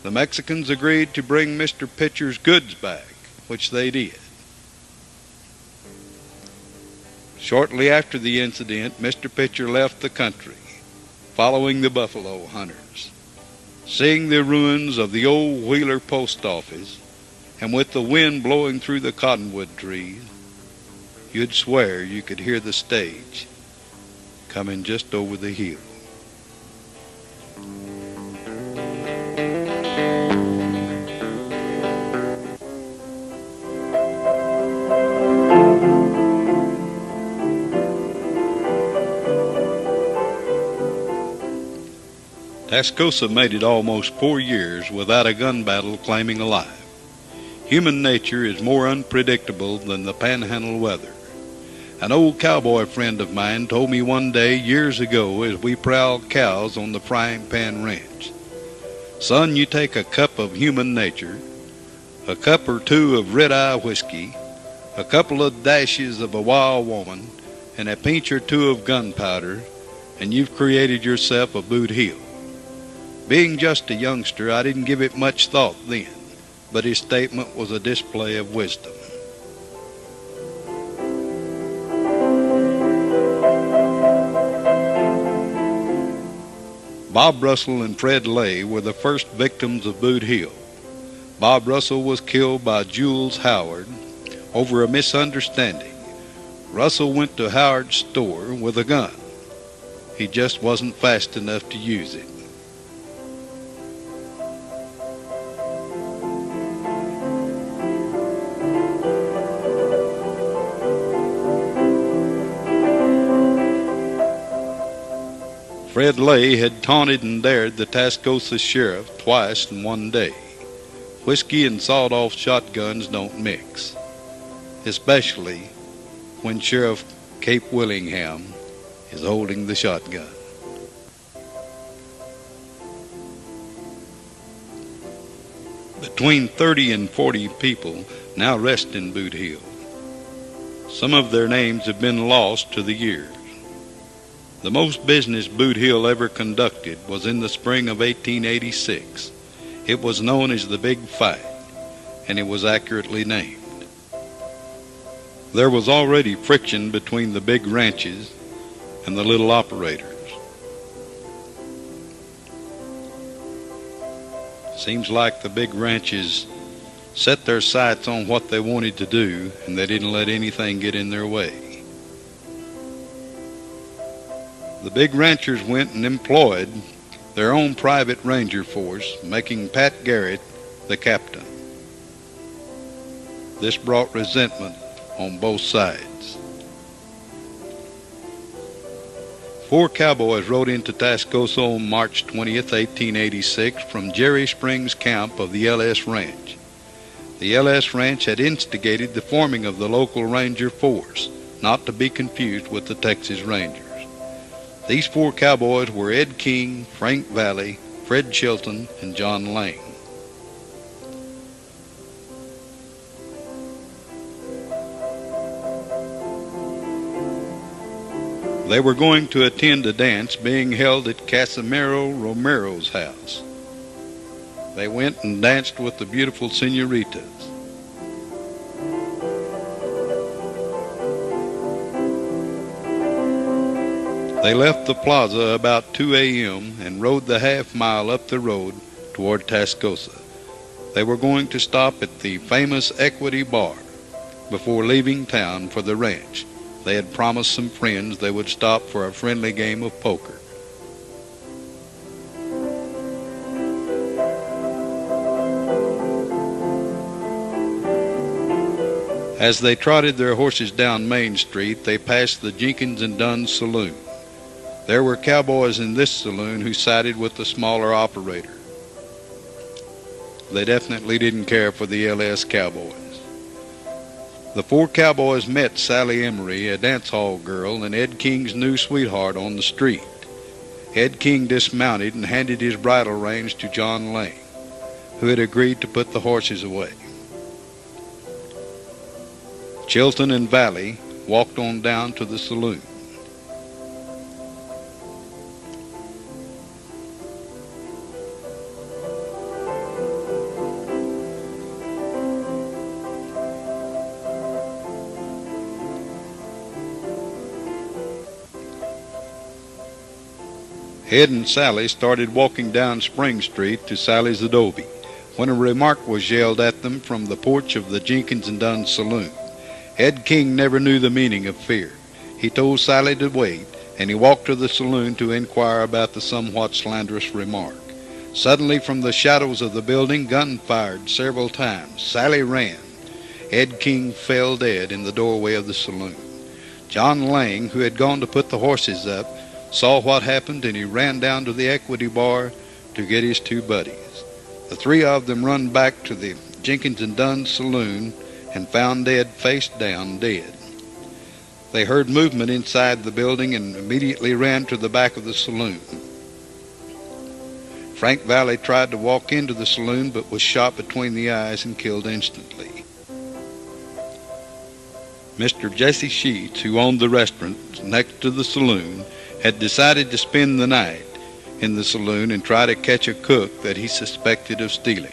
The Mexicans agreed to bring Mr. Pitcher's goods back, which they did. Shortly after the incident, Mr. Pitcher left the country, following the buffalo hunters. Seeing the ruins of the old Wheeler post office, and with the wind blowing through the cottonwood trees, you'd swear you could hear the stage coming just over the hill. Tascosa made it almost 4 years without a gun battle claiming a life. Human nature is more unpredictable than the panhandle weather. An old cowboy friend of mine told me one day years ago as we prowled cows on the Frying Pan Ranch, "Son, you take a cup of human nature, a cup or two of red-eye whiskey, a couple of dashes of a wild woman, and a pinch or two of gunpowder, and you've created yourself a boot heel. Being just a youngster, I didn't give it much thought then, but his statement was a display of wisdom. Bob Russell and Fred Lay were the first victims of Boot Hill. Bob Russell was killed by Jules Howard over a misunderstanding. Russell went to Howard's store with a gun. He just wasn't fast enough to use it. Fred Lay had taunted and dared the Tascosa sheriff twice in one day. Whiskey and sawed-off shotguns don't mix, especially when Sheriff Cape Willingham is holding the shotgun. Between 30 and 40 people now rest in Boot Hill. Some of their names have been lost to the years. The most business Boot Hill ever conducted was in the spring of 1886. It was known as the Big Fight, and it was accurately named. There was already friction between the big ranches and the little operators. Seems like the big ranches set their sights on what they wanted to do, and they didn't let anything get in their way. The big ranchers went and employed their own private ranger force, making Pat Garrett the captain. This brought resentment on both sides. 4 cowboys rode into Tascosa on March 20th, 1886 from Jerry Springs camp of the LS Ranch. The LS Ranch had instigated the forming of the local ranger force, not to be confused with the Texas Rangers. These 4 cowboys were Ed King, Frank Valley, Fred Chilton, and John Lang. They were going to attend a dance being held at Casimiro Romero's house. They went and danced with the beautiful senoritas. They left the plaza about 2 a.m. and rode the half-mile up the road toward Tascosa. They were going to stop at the famous Equity Bar before leaving town for the ranch. They had promised some friends they would stop for a friendly game of poker. As they trotted their horses down Main Street, they passed the Jenkins and Dunn saloon. There were cowboys in this saloon who sided with the smaller operator. They definitely didn't care for the LS cowboys. The 4 cowboys met Sally Emery, a dance hall girl, and Ed King's new sweetheart on the street. Ed King dismounted and handed his bridle reins to John Lang, who had agreed to put the horses away. Chilton and Valley walked on down to the saloon. Ed and Sally started walking down Spring Street to Sally's Adobe when a remark was yelled at them from the porch of the Jenkins and Dunn saloon. Ed King never knew the meaning of fear. He told Sally to wait, and he walked to the saloon to inquire about the somewhat slanderous remark. Suddenly, from the shadows of the building, gun fired several times. Sally ran. Ed King fell dead in the doorway of the saloon. John Lang, who had gone to put the horses up, saw what happened, and he ran down to the Equity Bar to get his 2 buddies. The 3 of them run back to the Jenkins and Dunn saloon and found Ed face down dead. They heard movement inside the building and immediately ran to the back of the saloon. Frank Valley tried to walk into the saloon but was shot between the eyes and killed instantly. Mr. Jesse Sheets, who owned the restaurant next to the saloon, had decided to spend the night. in the saloon and try to catch a cook that he suspected of stealing.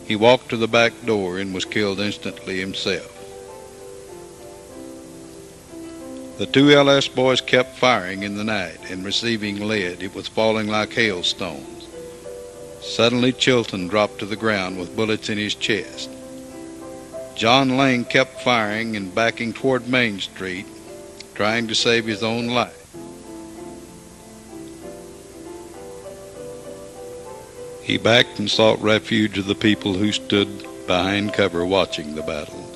He walked to the back door and was killed instantly himself. The two LS boys kept firing in the night and receiving lead. It was falling like hailstones. Suddenly Chilton dropped to the ground with bullets in his chest. John Lang kept firing and backing toward Main Street, trying to save his own life. He backed and sought refuge of the people who stood behind cover watching the battle.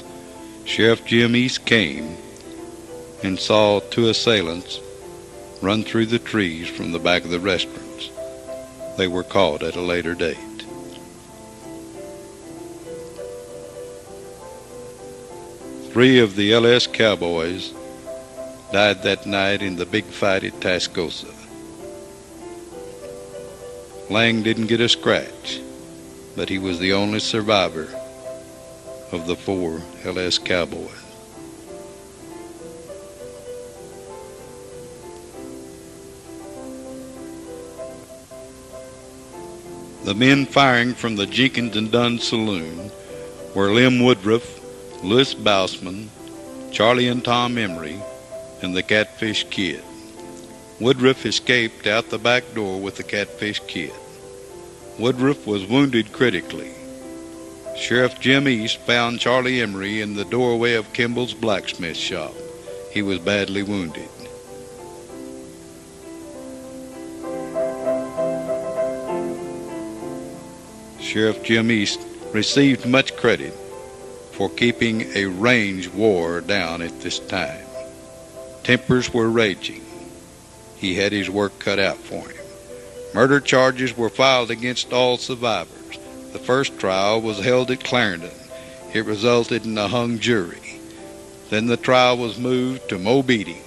Sheriff Jim East came and saw two assailants run through the trees from the back of the restaurants. They were caught at a later date. Three of the LS cowboys died that night in the big fight at Tascosa. Lang didn't get a scratch, but he was the only survivor of the four LS cowboys. The men firing from the Jenkins and Dunn saloon were Lem Woodruff, Louis Bousman, Charlie and Tom Emery, and the Catfish Kid. Woodruff escaped out the back door with the Catfish Kid. Woodruff was wounded critically. Sheriff Jim East found Charlie Emery in the doorway of Kimball's blacksmith shop. He was badly wounded. Sheriff Jim East received much credit for keeping a range war down at this time. Tempers were raging. He had his work cut out for him. Murder charges were filed against all survivors. The first trial was held at Clarendon. It resulted in a hung jury. Then the trial was moved to Mobeetie.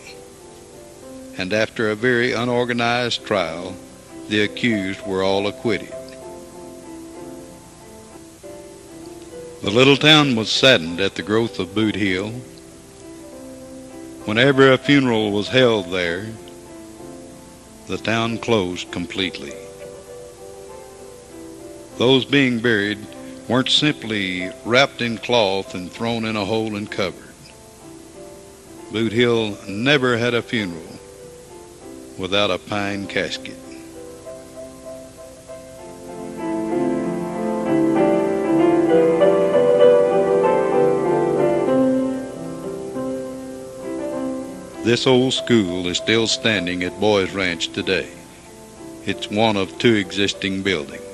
And after a very unorganized trial, the accused were all acquitted. The little town was saddened at the growth of Boot Hill. Whenever a funeral was held there, the town closed completely. Those being buried weren't simply wrapped in cloth and thrown in a hole and covered. Boot Hill never had a funeral without a pine casket. This old school is still standing at Boys Ranch today. It's one of two existing buildings.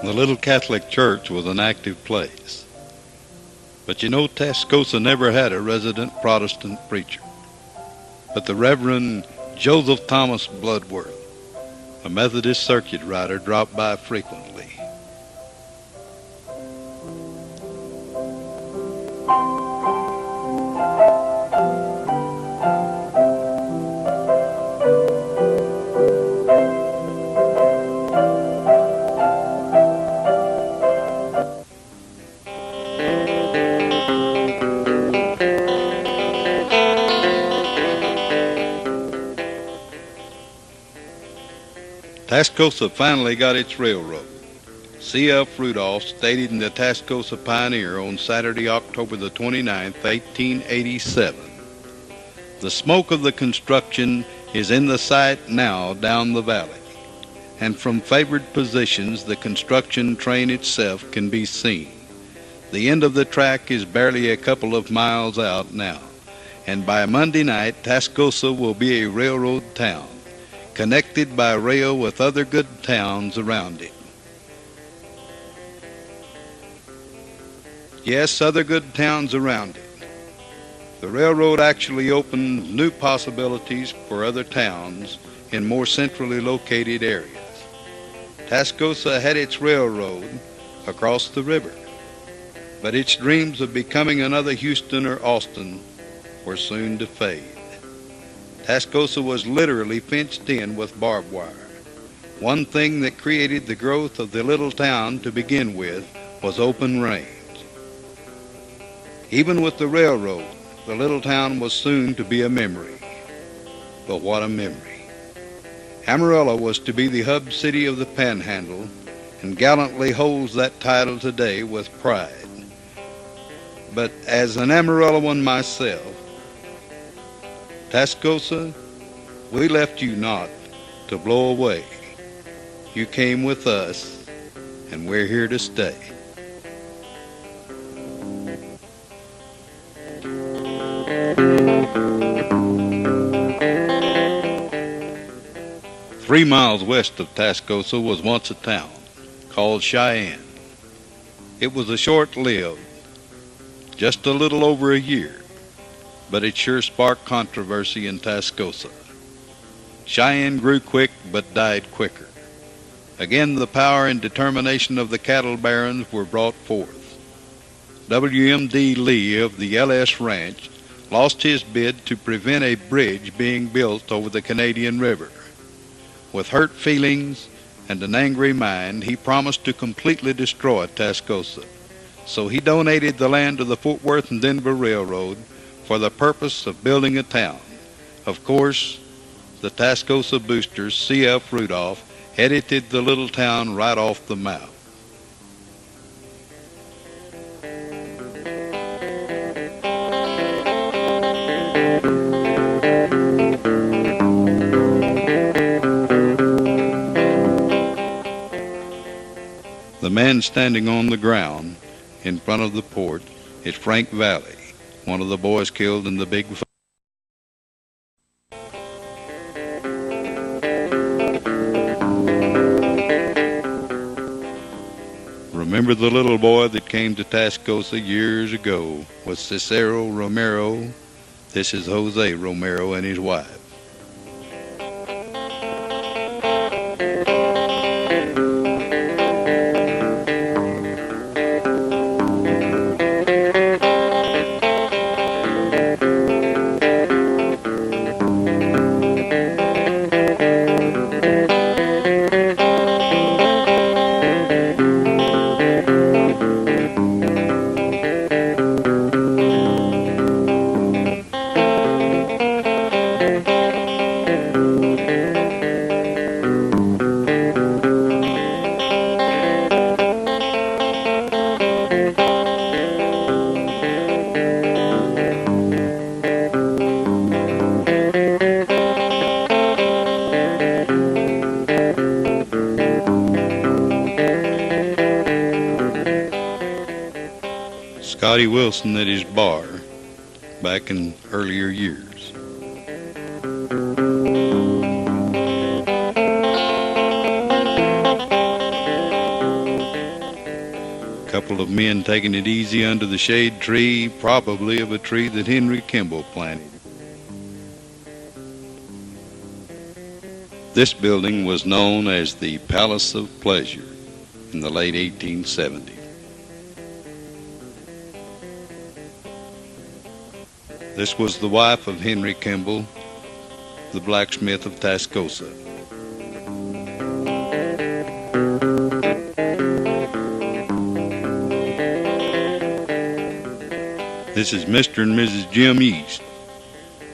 The little Catholic church was an active place. But you know, Tascosa never had a resident Protestant preacher. But the Reverend Joseph Thomas Bloodworth, a Methodist circuit rider, dropped by frequently. Tascosa finally got its railroad. C.F. Rudolph stated in the Tascosa Pioneer on Saturday, October the 29th, 1887, "The smoke of the construction is in the sight now down the valley, and from favored positions the construction train itself can be seen. The end of the track is barely a couple of miles out now, and by Monday night Tascosa will be a railroad town, connected by rail with other good towns around it." Yes, other good towns around it. The railroad actually opened new possibilities for other towns in more centrally located areas. Tascosa had its railroad across the river, but its dreams of becoming another Houston or Austin were soon to fade. Tascosa was literally fenced in with barbed wire. One thing that created the growth of the little town to begin with was open range. Even with the railroad, the little town was soon to be a memory. But what a memory. Amarillo was to be the hub city of the Panhandle and gallantly holds that title today with pride. But as an Amarilloan myself, Tascosa, we left you not to blow away. You came with us, and we're here to stay. 3 miles west of Tascosa was once a town called Cheyenne. It was a short-lived, just a little over a year, but it sure sparked controversy in Tascosa. Cheyenne grew quick but died quicker. Again, the power and determination of the cattle barons were brought forth. W.M.D. Lee of the L.S. Ranch lost his bid to prevent a bridge being built over the Canadian River. With hurt feelings and an angry mind, he promised to completely destroy Tascosa. So he donated the land to the Fort Worth and Denver Railroad for the purpose of building a town. Of course, the Tascosa boosters, C.F. Rudolph, edited the little town right off the map. The man standing on the ground in front of the port is Frank Valley, one of the boys killed in the big fire. Remember the little boy that came to Tascosa years ago with Cicero Romero? This is Jose Romero and his wife. Scotty Wilson at his bar back in earlier years. Couple of men taking it easy under the shade tree, probably of a tree that Henry Kimball planted. This building was known as the Palace of Pleasure in the late 1870s. This was the wife of Henry Kimball, the blacksmith of Tascosa. This is Mr. and Mrs. Jim East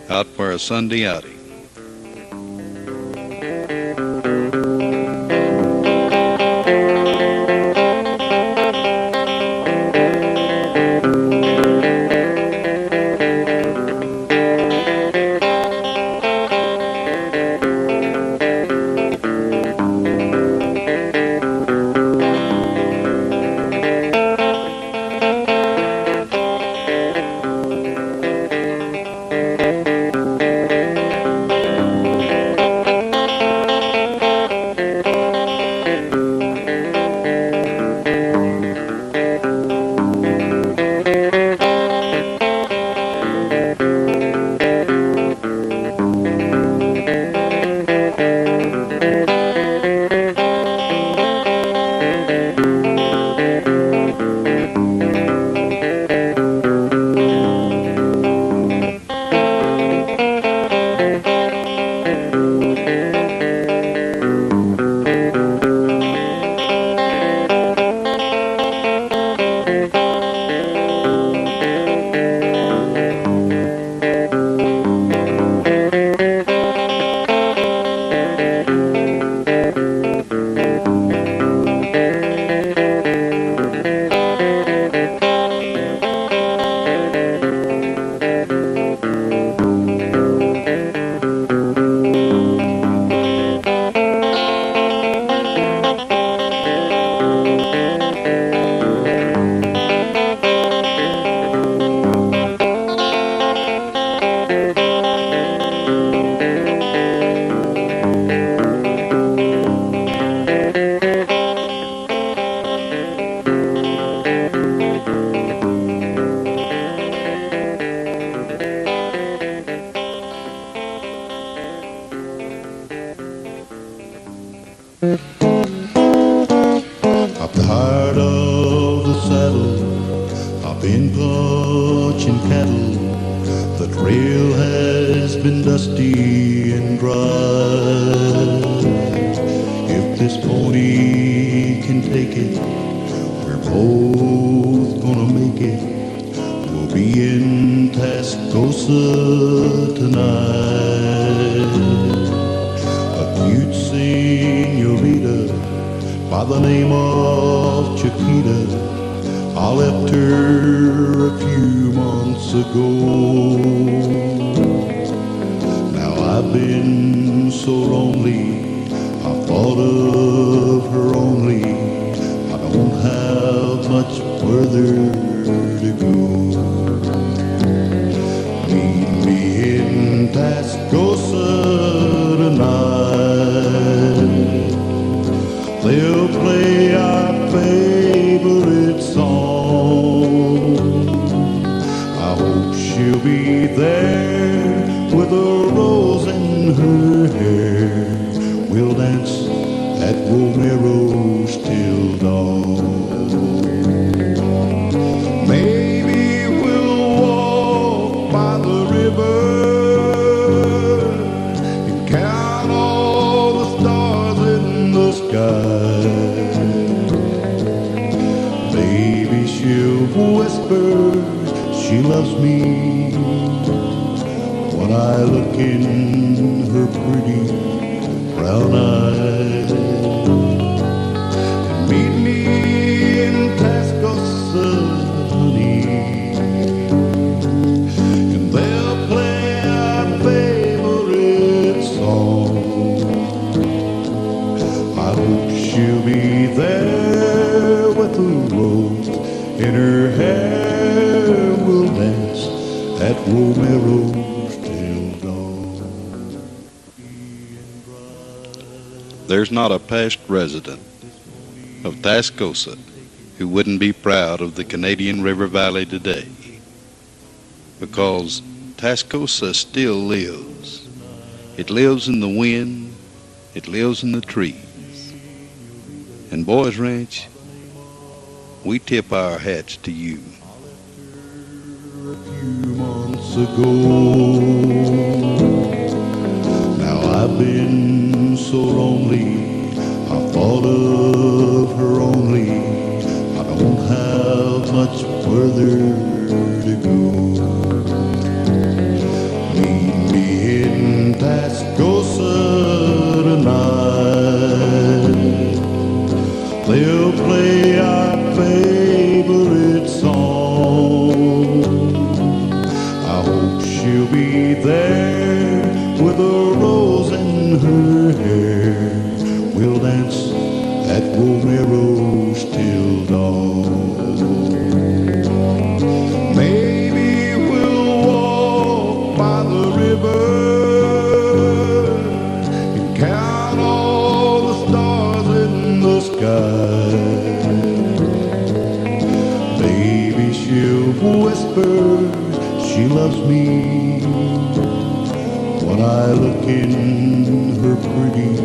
out for a Sunday outing. I'm tired of the saddle. I've been punching cattle. The trail has been dusty and dry. If this pony can take it, we're both gonna make it. We'll be in Tascosa tonight. A cute senorita by the name of Chiquita, I left her a few months ago. Now I've been so lonely, I thought of her only. I don't have much further to go. Meet me in Tascosa tonight. They'll play our favorite song. I hope she'll be there with a rose in her hair. We'll dance at Romero's till dawn. Maybe we'll walk by the river and count all the stars in the sky. Maybe she'll whisper she loves me when I look in her pretty brown eyes. And meet me in Tascosa, honey, and they'll play our favorite song. I hope she'll be there with a rose in her hair. We'll dance at Romero's till dawn. There's not a past resident of Tascosa who wouldn't be proud of the Canadian River Valley today, because Tascosa still lives. It lives in the wind, it lives in the trees. And Boys Ranch, we tip our hats to you. A few months ago, now I've been so lonely, I thought of her only. I don't have much further to go. Meet me in Tascosa tonight. They'll play our favorite song. I hope she'll be there with a rose in her hair. We'll dance at Romero's till dawn. Maybe we'll walk by the river and count all the stars in the sky. Maybe she'll whisper she loves me when I look in her pretty